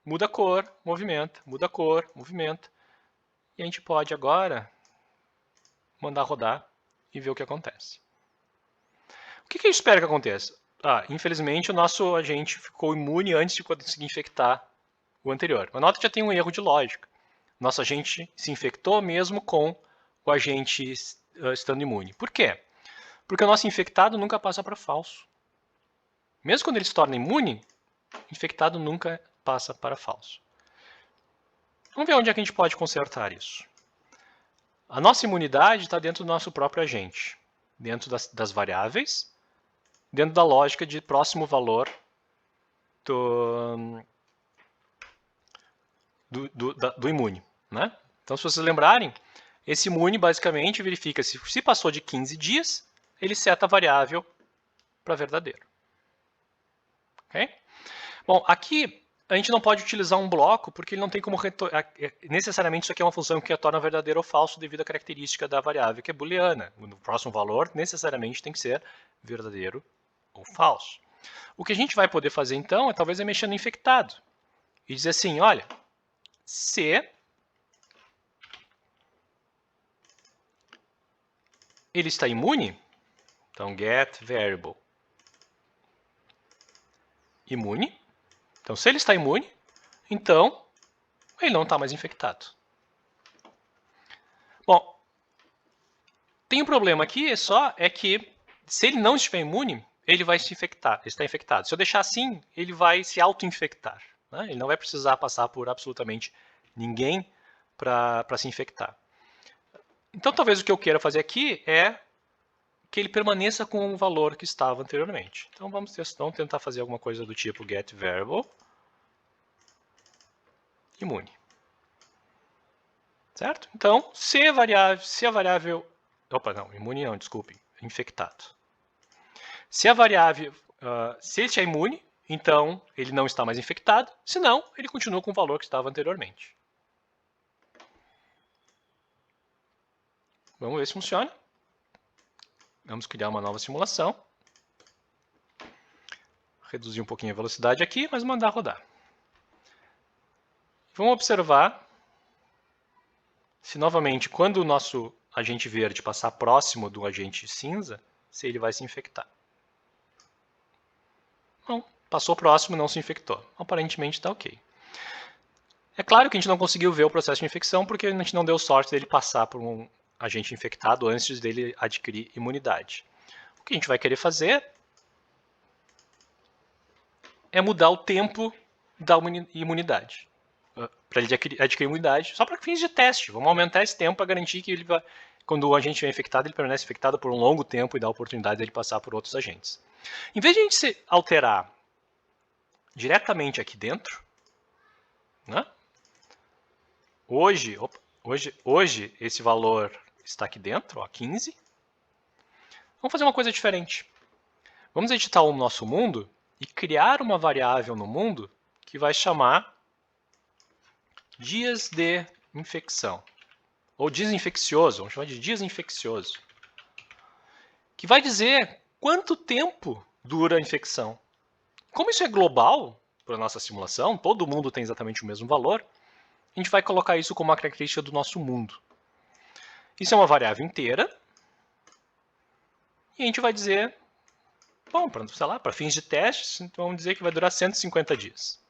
Muda a cor, movimenta, muda a cor, movimenta. E a gente pode agora mandar rodar e ver o que acontece. O que eu espero que aconteça? Infelizmente o nosso agente ficou imune antes de conseguir infectar o anterior. Mas nota que já tem um erro de lógica. Nosso agente se infectou mesmo com o agente estando imune. Por quê? Porque o nosso infectado nunca passa para falso. Mesmo quando ele se torna imune, o infectado nunca passa para falso. Vamos ver onde é que a gente pode consertar isso. A nossa imunidade está dentro do nosso próprio agente, dentro das variáveis, dentro da lógica de próximo valor do imune, né? Então, se vocês lembrarem, esse imune basicamente verifica se passou de 15 dias, ele seta a variável para verdadeiro. Okay? Bom, aqui a gente não pode utilizar um bloco porque ele não tem como necessariamente isso aqui é uma função que retorna verdadeiro ou falso devido à característica da variável que é booleana. O próximo valor necessariamente tem que ser verdadeiro ou falso. O que a gente vai poder fazer então é talvez mexer no infectado e dizer assim, olha, se ele está imune, então get variable imune. Então, se ele está imune, então ele não está mais infectado. Bom, tem um problema aqui é que se ele não estiver imune, ele vai se infectar, ele está infectado. Se eu deixar assim, ele vai se auto-infectar. Né? Ele não vai precisar passar por absolutamente ninguém para se infectar. Então, talvez o que eu queira fazer aqui é que ele permaneça com o valor que estava anteriormente. Então, vamos tentar fazer alguma coisa do tipo get variable imune. Certo? Então, se a variável... Opa, não, imune não, desculpem, infectado. Se a variável... se ele é imune, então ele não está mais infectado, senão ele continua com o valor que estava anteriormente. Vamos ver se funciona. Vamos criar uma nova simulação. Reduzir um pouquinho a velocidade aqui, mas mandar rodar. Vamos observar se novamente, quando o nosso agente verde passar próximo do agente cinza, se ele vai se infectar. Não, passou próximo, não se infectou. Aparentemente está ok. É claro que a gente não conseguiu ver o processo de infecção porque a gente não deu sorte dele passar por um agente infectado antes dele adquirir imunidade. O que a gente vai querer fazer é mudar o tempo da imunidade. Para ele adquirir imunidade, só para fins de teste. Vamos aumentar esse tempo para garantir que ele vai, quando o agente é infectado, ele permanece infectado por um longo tempo e dá a oportunidade dele passar por outros agentes. Em vez de a gente se alterar diretamente aqui dentro, né? Hoje esse valor está aqui dentro, ó, 15. Vamos fazer uma coisa diferente. Vamos editar o nosso mundo e criar uma variável no mundo que vai chamar dias de infecção. Ou desinfeccioso, vamos chamar de desinfeccioso. Que vai dizer quanto tempo dura a infecção. Como isso é global para a nossa simulação, todo mundo tem exatamente o mesmo valor, a gente vai colocar isso como uma característica do nosso mundo. Isso é uma variável inteira. E a gente vai dizer, bom, para fins de testes, então vamos dizer que vai durar 150 dias.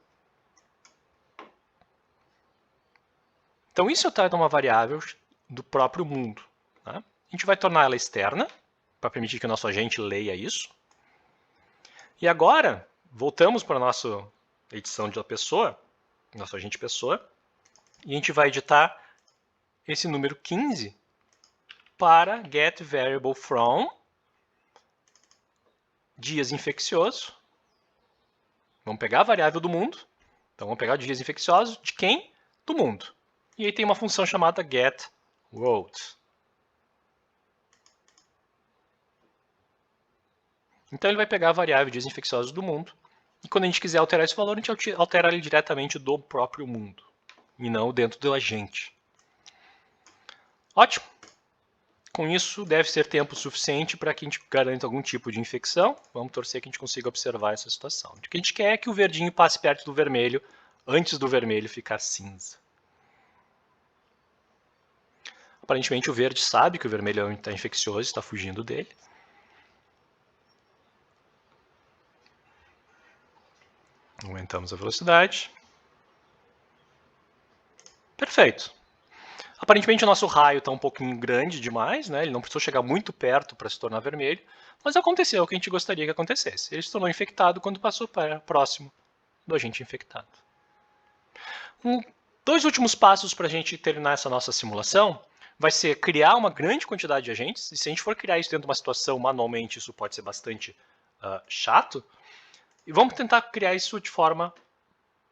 Então isso é uma variável do próprio mundo. Tá? A gente vai tornar ela externa, para permitir que o nosso agente leia isso. E agora, voltamos para a nossa edição de pessoa, nosso agente pessoa, e a gente vai editar esse número 15 para get variable from dias infeccioso. Vamos pegar a variável do mundo. Então vamos pegar dias infecciosos de quem? Do mundo. E aí tem uma função chamada getWorld. Então ele vai pegar a variável dias infecciosos do mundo. E quando a gente quiser alterar esse valor, a gente altera ele diretamente do próprio mundo. E não dentro do agente. Ótimo. Com isso, deve ser tempo suficiente para que a gente garanta algum tipo de infecção. Vamos torcer que a gente consiga observar essa situação. O que a gente quer é que o verdinho passe perto do vermelho, antes do vermelho ficar cinza. Aparentemente o verde sabe que o vermelho está infeccioso, está fugindo dele. Aumentamos a velocidade. Perfeito. Aparentemente o nosso raio está um pouquinho grande demais, né? Ele não precisou chegar muito perto para se tornar vermelho, mas aconteceu o que a gente gostaria que acontecesse. Ele se tornou infectado quando passou próximo do agente infectado. Dois últimos passos para a gente terminar essa nossa simulação. vai ser criar uma grande quantidade de agentes, e se a gente for criar isso dentro de uma situação manualmente, isso pode ser bastante chato, e vamos tentar criar isso de forma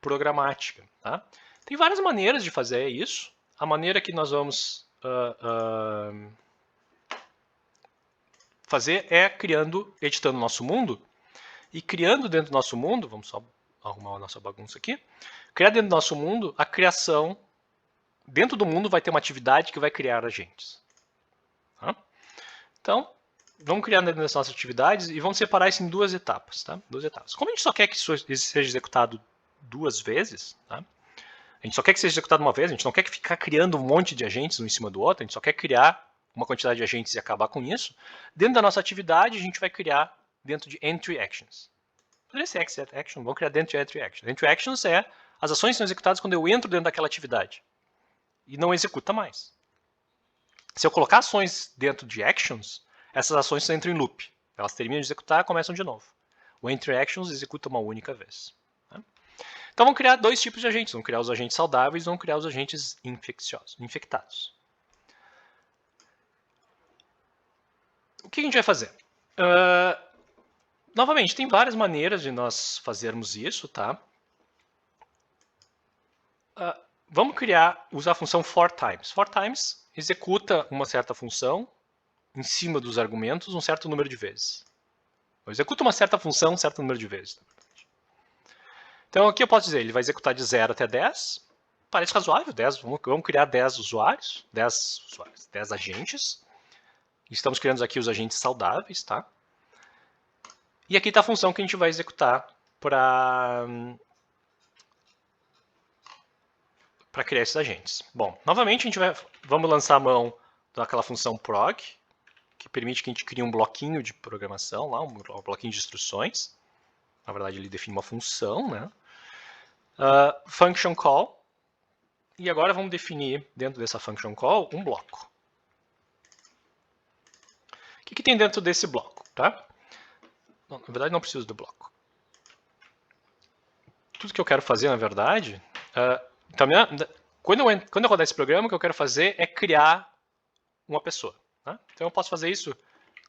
programática. Tá? Tem várias maneiras de fazer isso. A maneira que nós vamos fazer é editando o nosso mundo, e criando dentro do nosso mundo, vamos só arrumar a nossa bagunça aqui, criar dentro do nosso mundo a criação, dentro do mundo vai ter uma atividade que vai criar agentes. Tá? Então, vamos criar dentro das nossas atividades e vamos separar isso em duas etapas. Tá? Duas etapas. Como a gente só quer que isso seja executado duas vezes, tá? A gente só quer que seja executado uma vez, a gente não quer ficar criando um monte de agentes um em cima do outro, a gente só quer criar uma quantidade de agentes e acabar com isso. Dentro da nossa atividade, a gente vai criar dentro de entry actions. Esse exit action, vamos criar dentro de entry actions. Entry actions é as ações que são executadas quando eu entro dentro daquela atividade e não executa mais. Se eu colocar ações dentro de actions, essas ações entram em loop. Elas terminam de executar e começam de novo. O entry actions executa uma única vez. Então vamos criar dois tipos de agentes. Vamos criar os agentes saudáveis e vamos criar os agentes infectados. O que a gente vai fazer? Novamente, tem várias maneiras de nós fazermos isso, tá? Vamos usar a função forTimes. forTimes executa uma certa função em cima dos argumentos um certo número de vezes. Executa uma certa função um certo número de vezes. Então aqui eu posso dizer, ele vai executar de 0 até 10. Parece razoável, 10. Vamos criar 10 usuários, 10 agentes. Estamos criando aqui os agentes saudáveis, tá? E aqui está a função que a gente vai executar para criar esses agentes. Bom, novamente vamos lançar a mão daquela função prog, que permite que a gente crie um bloquinho de programação, lá, um bloquinho de instruções. Na verdade, ele define uma função, né? Function call. E agora vamos definir, dentro dessa function call, um bloco. O que tem dentro desse bloco? Tá? Não, na verdade, não preciso do bloco. Tudo que eu quero fazer, na verdade... então, quando eu rodar esse programa, o que eu quero fazer é criar uma pessoa. Tá? Então, eu posso fazer isso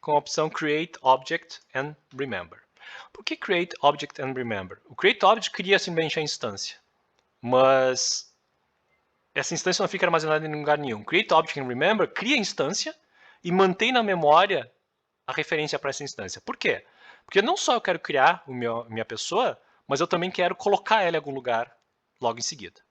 com a opção Create Object and Remember. Por que Create Object and Remember? O Create Object cria simplesmente a instância, mas essa instância não fica armazenada em lugar nenhum. Create Object and Remember cria a instância e mantém na memória a referência para essa instância. Por quê? Porque não só eu quero criar minha pessoa, mas eu também quero colocar ela em algum lugar logo em seguida.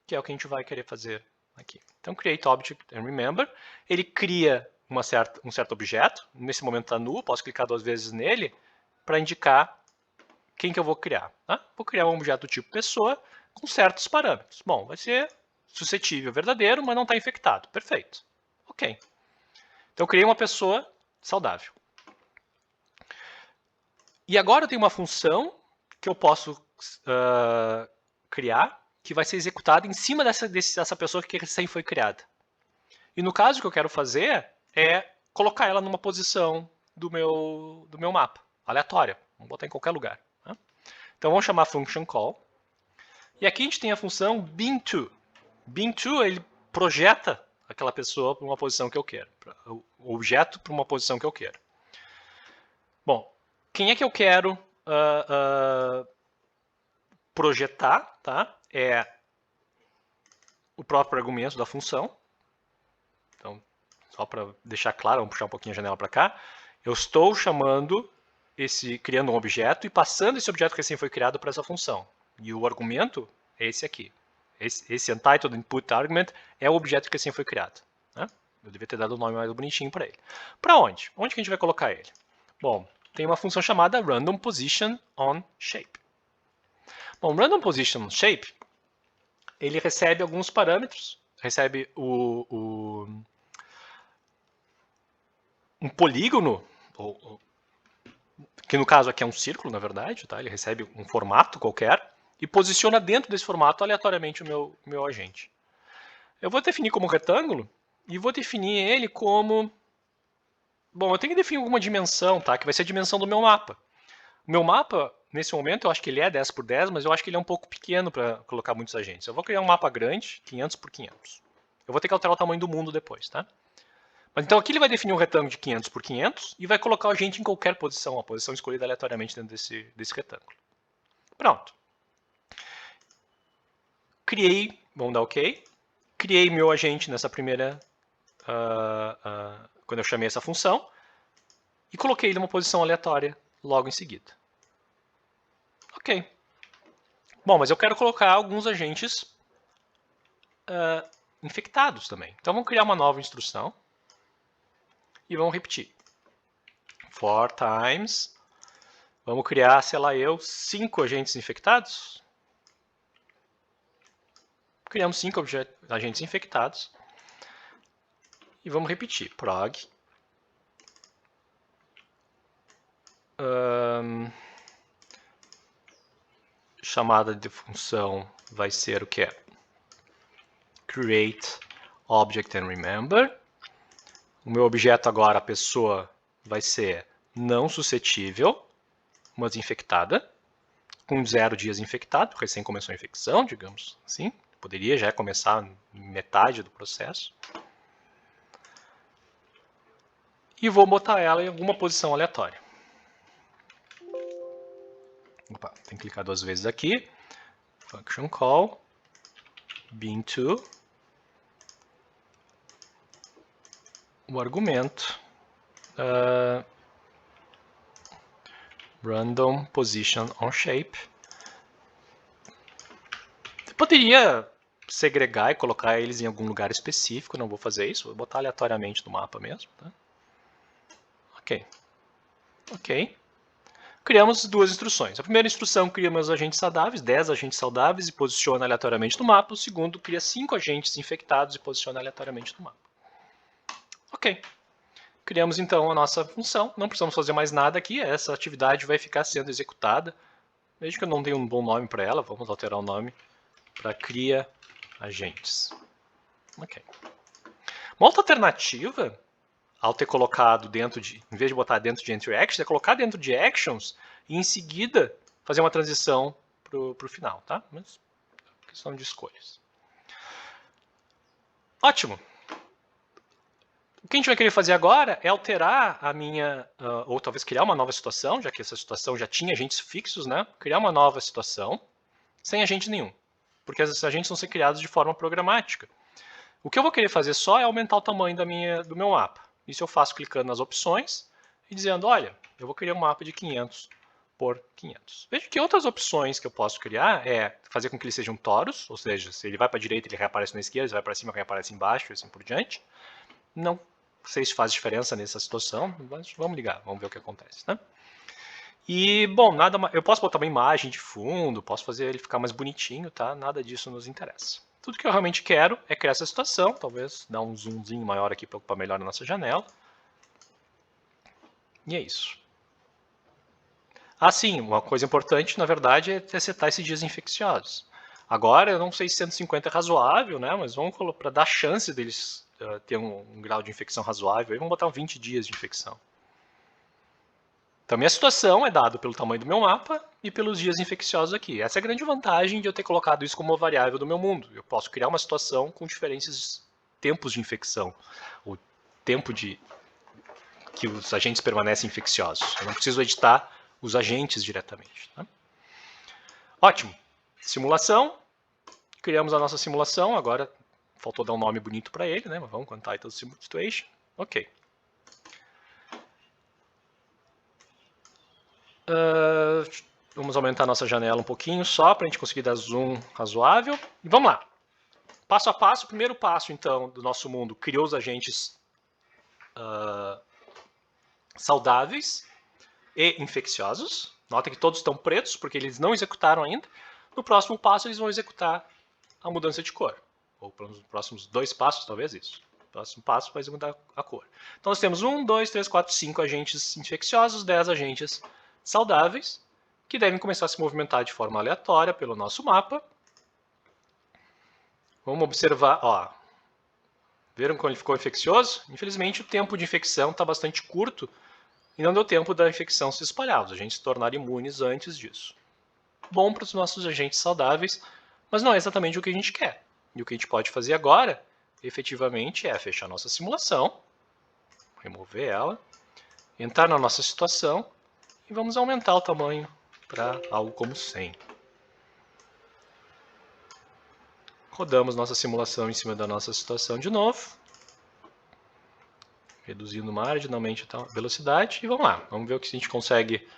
Que é o que a gente vai querer fazer aqui. Então, Create Object and Remember, ele cria um certo objeto, nesse momento está null, posso clicar 2 vezes nele, para indicar quem que eu vou criar. Tá? Vou criar um objeto do tipo pessoa com certos parâmetros. Bom, vai ser suscetível, verdadeiro, mas não está infectado. Perfeito. Ok. Então, eu criei uma pessoa saudável. E agora eu tenho uma função que eu posso criar, que vai ser executada em cima dessa pessoa que recém foi criada. E no caso, o que eu quero fazer é colocar ela numa posição do meu mapa, aleatória. Vamos botar em qualquer lugar. Né? Então, vamos chamar function call. E aqui a gente tem a função bean2. Bean2, ele projeta aquela pessoa para uma posição que eu quero. O objeto para uma posição que eu quero. Bom, quem é que eu quero projetar? Tá? É o próprio argumento da função. Então, só para deixar claro, vamos puxar um pouquinho a janela para cá. Eu estou criando um objeto e passando esse objeto que assim foi criado para essa função. E o argumento é esse aqui. Esse Untitled Input Argument é o objeto que assim foi criado. Né? Eu devia ter dado um nome mais bonitinho para ele. Para onde? Onde que a gente vai colocar ele? Bom, tem uma função chamada Random Position on Shape. Bom, Random Position on Shape, ele recebe alguns parâmetros, recebe um polígono, que no caso aqui é um círculo, na verdade, tá? Ele recebe um formato qualquer e posiciona dentro desse formato aleatoriamente o meu agente. Eu vou definir como retângulo e vou definir ele como... Bom, eu tenho que definir alguma dimensão, tá? Que vai ser a dimensão do meu mapa. O meu mapa, nesse momento, eu acho que ele é 10 por 10, mas eu acho que ele é um pouco pequeno para colocar muitos agentes. Eu vou criar um mapa grande, 500 por 500. Eu vou ter que alterar o tamanho do mundo depois, tá? Mas então aqui ele vai definir um retângulo de 500 por 500 e vai colocar o agente em qualquer posição, a posição escolhida aleatoriamente dentro desse retângulo. Pronto. Criei, vamos dar OK. Criei meu agente nessa primeira, quando eu chamei essa função, e coloquei ele numa posição aleatória logo em seguida. OK. Bom, mas eu quero colocar alguns agentes infectados também. Então vamos criar uma nova instrução e vamos repetir. For times, vamos criar, sei lá 5 agentes infectados. Criamos 5 agentes infectados e vamos repetir. Prog chamada de função vai ser o que? Create object and remember. O meu objeto agora, a pessoa, vai ser não suscetível, mas infectada, com 0 dias infectado, recém começou a infecção, digamos assim. Poderia já começar metade do processo. E vou botar ela em alguma posição aleatória. Opa, tem que clicar 2 vezes aqui. Function call, bin2. O argumento random position on shape. Você poderia segregar e colocar eles em algum lugar específico, não vou fazer isso, vou botar aleatoriamente no mapa mesmo. Tá? Ok. Criamos 2 instruções. A primeira instrução cria meus agentes saudáveis, 10 agentes saudáveis e posiciona aleatoriamente no mapa. O segundo cria 5 agentes infectados e posiciona aleatoriamente no mapa. Ok. Criamos então a nossa função. Não precisamos fazer mais nada aqui. Essa atividade vai ficar sendo executada. Veja que eu não tenho um bom nome para ela. Vamos alterar o nome para cria agentes. Ok. Uma outra alternativa, ao ter colocado dentro de, em vez de botar dentro de entry actions, é colocar dentro de actions e em seguida fazer uma transição para o final, tá? Mas questão de escolhas. Ótimo. O que a gente vai querer fazer agora é alterar a minha, ou talvez criar uma nova situação, já que essa situação já tinha agentes fixos, né? Criar uma nova situação sem agente nenhum, porque esses agentes vão ser criados de forma programática. O que eu vou querer fazer só é aumentar o tamanho do meu mapa. Isso eu faço clicando nas opções e dizendo, olha, eu vou criar um mapa de 500 por 500. Veja que outras opções que eu posso criar é fazer com que ele seja um torus, ou seja, se ele vai para a direita ele reaparece na esquerda, se vai para cima ele reaparece embaixo e assim por diante. Não sei se faz diferença nessa situação, mas vamos ligar, vamos ver o que acontece. Né? E, bom, eu posso botar uma imagem de fundo, posso fazer ele ficar mais bonitinho, tá? Nada disso nos interessa. Tudo que eu realmente quero é criar essa situação, talvez dar um zoomzinho maior aqui para ocupar melhor a nossa janela. E é isso. Ah, sim, uma coisa importante, na verdade, é setar esses dias infecciosos. Agora, eu não sei se 150 é razoável, né? Mas vamos para dar chance deles ter um grau de infecção razoável, aí vamos botar 20 dias de infecção. Então, minha situação é dada pelo tamanho do meu mapa e pelos dias infecciosos aqui. Essa é a grande vantagem de eu ter colocado isso como uma variável do meu mundo. Eu posso criar uma situação com diferentes tempos de infecção, o tempo que os agentes permanecem infecciosos. Eu não preciso editar os agentes diretamente. Tá? Ótimo. Simulação. Criamos a nossa simulação. Agora, faltou dar um nome bonito para ele, né? Mas vamos com Title Situation. Ok. Vamos aumentar a nossa janela um pouquinho só para a gente conseguir dar zoom razoável. E vamos lá. Passo a passo, o primeiro passo então do nosso mundo criou os agentes saudáveis e infecciosos. Nota que todos estão pretos porque eles não executaram ainda. No próximo passo eles vão executar a mudança de cor. Ou nos próximos 2 passos, talvez isso. O próximo passo vai mudar a cor. Então nós temos 1, 2, 3, 4, 5 agentes infecciosos, 10 agentes saudáveis, que devem começar a se movimentar de forma aleatória pelo nosso mapa. Vamos observar, ó. Viram como ele ficou infeccioso? Infelizmente o tempo de infecção está bastante curto e não deu tempo da infecção se espalhar, os agentes se tornaram imunes antes disso. Bom para os nossos agentes saudáveis, mas não é exatamente o que a gente quer. E o que a gente pode fazer agora efetivamente é fechar nossa simulação, remover ela, entrar na nossa situação e vamos aumentar o tamanho para algo como 100. Rodamos nossa simulação em cima da nossa situação de novo, reduzindo marginalmente a velocidade e vamos lá, vamos ver o que a gente consegue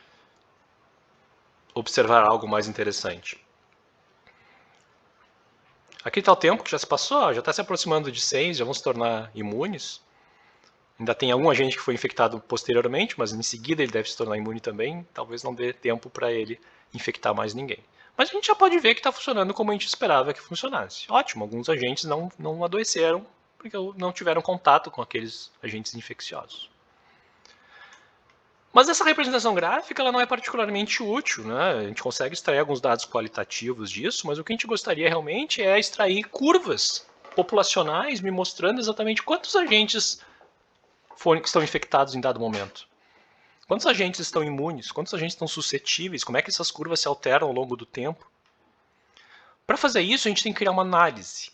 observar algo mais interessante. Aqui está o tempo que já se passou, já está se aproximando de 100, já vão se tornar imunes. Ainda tem algum agente que foi infectado posteriormente, mas em seguida ele deve se tornar imune também. Talvez não dê tempo para ele infectar mais ninguém. Mas a gente já pode ver que está funcionando como a gente esperava que funcionasse. Ótimo, alguns agentes não adoeceram porque não tiveram contato com aqueles agentes infecciosos. Mas essa representação gráfica ela não é particularmente útil, né? A gente consegue extrair alguns dados qualitativos disso, mas o que a gente gostaria realmente é extrair curvas populacionais me mostrando exatamente quantos agentes estão infectados em dado momento. Quantos agentes estão imunes? Quantos agentes estão suscetíveis? Como é que essas curvas se alteram ao longo do tempo? Para fazer isso, a gente tem que criar uma análise.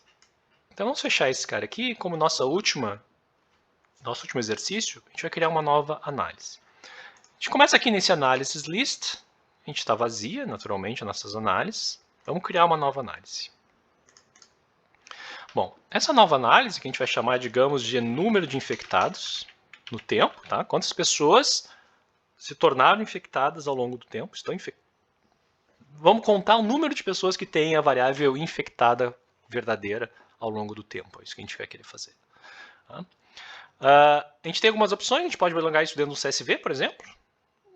Então vamos fechar esse cara aqui como nosso último exercício. A gente vai criar uma nova análise. A gente começa aqui nesse Analysis List. A gente está vazia, naturalmente, as nossas análises. Vamos criar uma nova análise. Bom, essa nova análise, que a gente vai chamar, digamos, de número de infectados no tempo, tá? Quantas pessoas se tornaram infectadas ao longo do tempo, Vamos contar o número de pessoas que têm a variável infectada verdadeira ao longo do tempo. É isso que a gente vai querer fazer. Tá? A gente tem algumas opções, a gente pode prolongar isso dentro do CSV, por exemplo.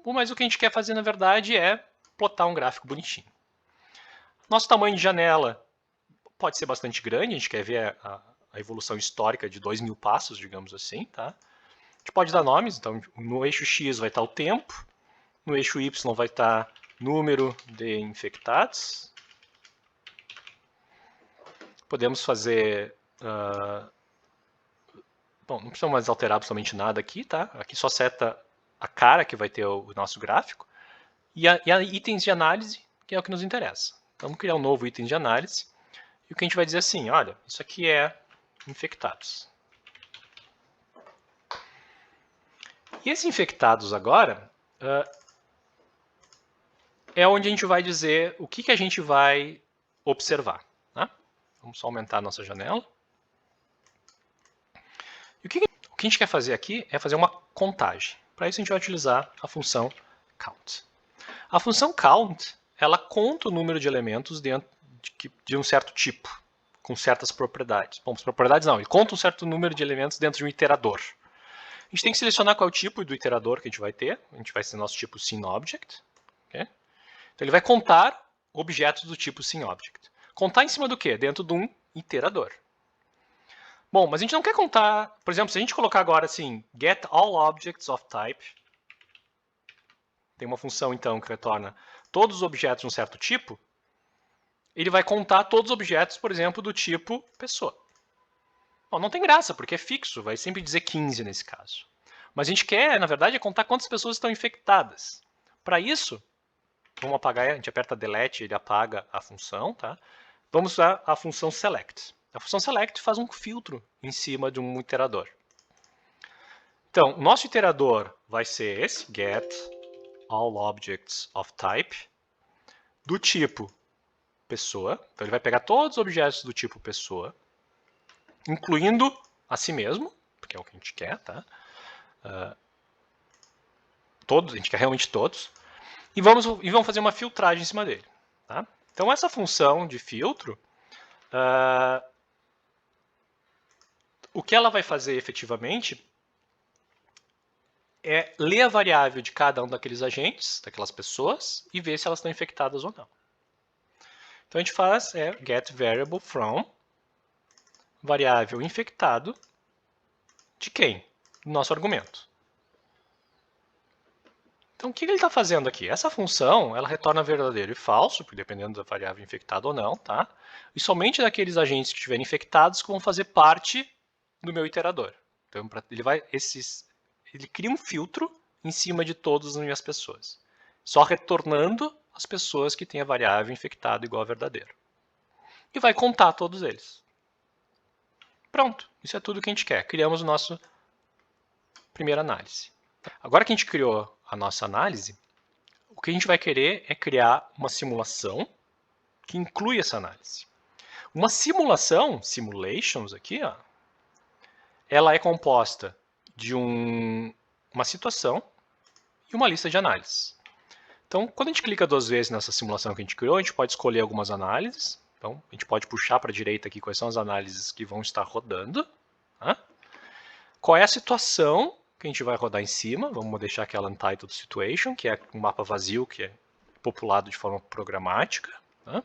Mas o que a gente quer fazer, na verdade, é plotar um gráfico bonitinho. Nosso tamanho de janela pode ser bastante grande, a gente quer ver a evolução histórica de 2.000 passos, digamos assim. Tá? A gente pode dar nomes, então no eixo X vai estar o tempo, no eixo Y vai estar número de infectados. Podemos fazer... bom, não precisamos mais alterar absolutamente nada aqui, tá? Aqui só seta a cara que vai ter o nosso gráfico e a itens de análise, que é o que nos interessa. Então, vamos criar um novo item de análise e o que a gente vai dizer assim, olha, isso aqui é infectados. E esses infectados agora é onde a gente vai dizer o que a gente vai observar. Né? Vamos só aumentar a nossa janela. E o que a gente quer fazer aqui é fazer uma contagem. Para isso a gente vai utilizar a função count. A função count, ela conta o número de elementos dentro de um certo tipo, com certas propriedades. Bom, as propriedades não, ele conta um certo número de elementos dentro de um iterador. A gente tem que selecionar qual é o tipo do iterador que a gente vai ter. A gente vai ser nosso tipo SceneObject. Okay? Então ele vai contar objetos do tipo SceneObject. Contar em cima do quê? Dentro de um iterador. Bom, mas a gente não quer contar, por exemplo, se a gente colocar agora assim, get all objects of type, tem uma função então que retorna todos os objetos de um certo tipo, ele vai contar todos os objetos, por exemplo, do tipo pessoa. Bom, não tem graça, porque é fixo, vai sempre dizer 15 nesse caso. Mas a gente quer, na verdade, é contar quantas pessoas estão infectadas. Para isso, vamos apagar, a gente aperta delete, ele apaga a função, tá? Vamos usar a função select. A função select faz um filtro em cima de um iterador. Então, o nosso iterador vai ser esse, get all objects of type, do tipo pessoa. Então, ele vai pegar todos os objetos do tipo pessoa, incluindo a si mesmo, porque é o que a gente quer, tá? Todos, a gente quer realmente todos. E vamos fazer uma filtragem em cima dele. Tá? Então, essa função de filtro, o que ela vai fazer efetivamente é ler a variável de cada um daqueles agentes, daquelas pessoas, e ver se elas estão infectadas ou não. Então, a gente faz get variable from variável infectado de quem? Do nosso argumento. Então, o que ele está fazendo aqui? Essa função, ela retorna verdadeiro e falso, porque dependendo da variável infectada ou não, tá? E somente daqueles agentes que estiverem infectados que vão fazer parte do meu iterador. Então, ele cria um filtro em cima de todas as minhas pessoas, só retornando as pessoas que têm a variável infectada igual a verdadeiro. E vai contar todos eles. Pronto, isso é tudo que a gente quer. Criamos o nosso primeira análise. Agora que a gente criou a nossa análise, o que a gente vai querer é criar uma simulação que inclui essa análise. Uma simulação, simulations aqui, ó, ela é composta de uma situação e uma lista de análises. Então, quando a gente clica 2 vezes nessa simulação que a gente criou, a gente pode escolher algumas análises. Então, a gente pode puxar para a direita aqui quais são as análises que vão estar rodando. Tá? Qual é a situação que a gente vai rodar em cima? Vamos deixar aquela Untitled Situation, que é um mapa vazio que é populado de forma programática. Tá?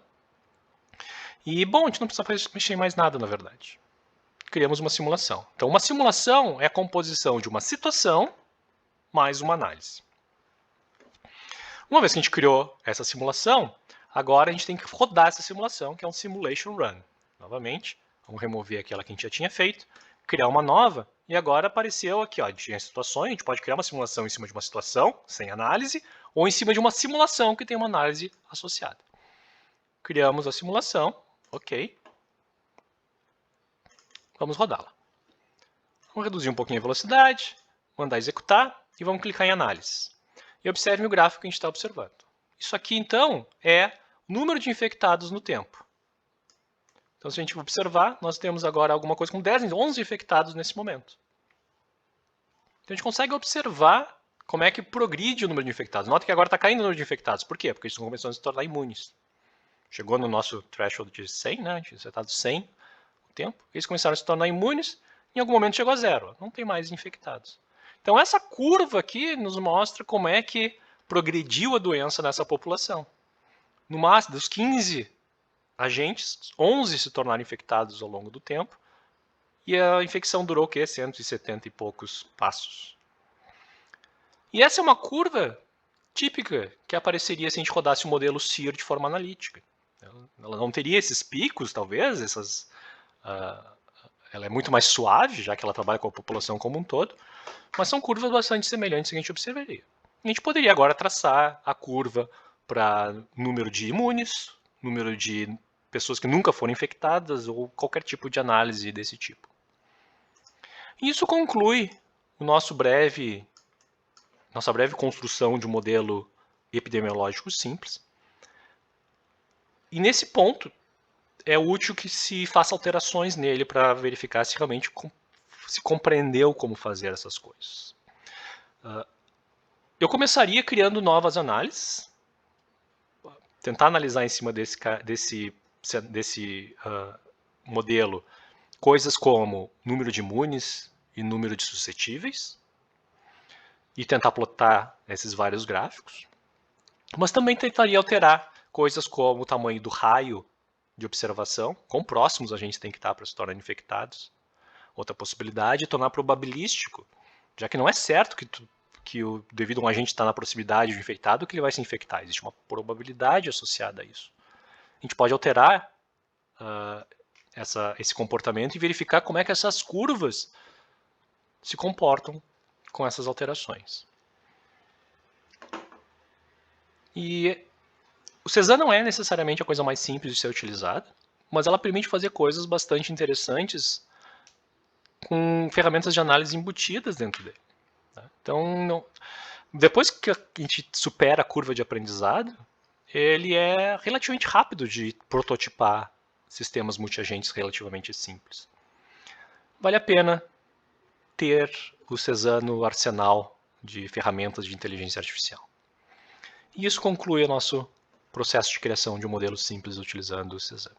E, bom, a gente não precisa mexer em mais nada, na verdade. Criamos uma simulação. Então, uma simulação é a composição de uma situação mais uma análise. Uma vez que a gente criou essa simulação, agora a gente tem que rodar essa simulação, que é um simulation run. Novamente, vamos remover aquela que a gente já tinha feito, criar uma nova, e agora apareceu aqui, ó, tinha situações, a gente pode criar uma simulação em cima de uma situação, sem análise, ou em cima de uma simulação que tem uma análise associada. Criamos a simulação, ok. Vamos rodá-la. Vamos reduzir um pouquinho a velocidade, mandar executar, e vamos clicar em análise. E observe o gráfico que a gente está observando. Isso aqui, então, é o número de infectados no tempo. Então, se a gente observar, nós temos agora alguma coisa com 11 infectados nesse momento. Então, a gente consegue observar como é que progride o número de infectados. Nota que agora está caindo o número de infectados. Por quê? Porque eles estão começando a se tornar imunes. Chegou no nosso threshold de 100, né? A gente acertado 100 o tempo. Eles começaram a se tornar imunes. Em algum momento chegou a 0. Não tem mais infectados. Então, essa curva aqui nos mostra como é que progrediu a doença nessa população. No máximo, dos 15 agentes, 11 se tornaram infectados ao longo do tempo, e a infecção durou o quê? 170 e poucos passos. E essa é uma curva típica que apareceria se a gente rodasse o modelo SEER de forma analítica. Ela não teria esses picos, talvez, ela é muito mais suave, já que ela trabalha com a população como um todo, mas são curvas bastante semelhantes que a gente observaria. A gente poderia agora traçar a curva para número de imunes, número de pessoas que nunca foram infectadas ou qualquer tipo de análise desse tipo. Isso conclui o nossa breve construção de um modelo epidemiológico simples. E nesse ponto, é útil que se faça alterações nele para verificar se realmente se compreendeu como fazer essas coisas. Eu começaria criando novas análises, tentar analisar em cima desse modelo coisas como número de imunes e número de suscetíveis, e tentar plotar esses vários gráficos. Mas também tentaria alterar coisas como o tamanho do raio de observação, quão próximos a gente tem que estar para se tornar infectados. Outra possibilidade é tornar probabilístico, já que não é certo que devido a um agente estar na proximidade do infectado, que ele vai se infectar. Existe uma probabilidade associada a isso. A gente pode alterar esse comportamento e verificar como é que essas curvas se comportam com essas alterações. E o Cezanne não é necessariamente a coisa mais simples de ser utilizada, mas ela permite fazer coisas bastante interessantes com ferramentas de análise embutidas dentro dele. Então, depois que a gente supera a curva de aprendizado, ele é relativamente rápido de prototipar sistemas multiagentes relativamente simples. Vale a pena ter o Cezanne no arsenal de ferramentas de inteligência artificial. E isso conclui o nosso processo de criação de um modelo simples utilizando o Cezanne.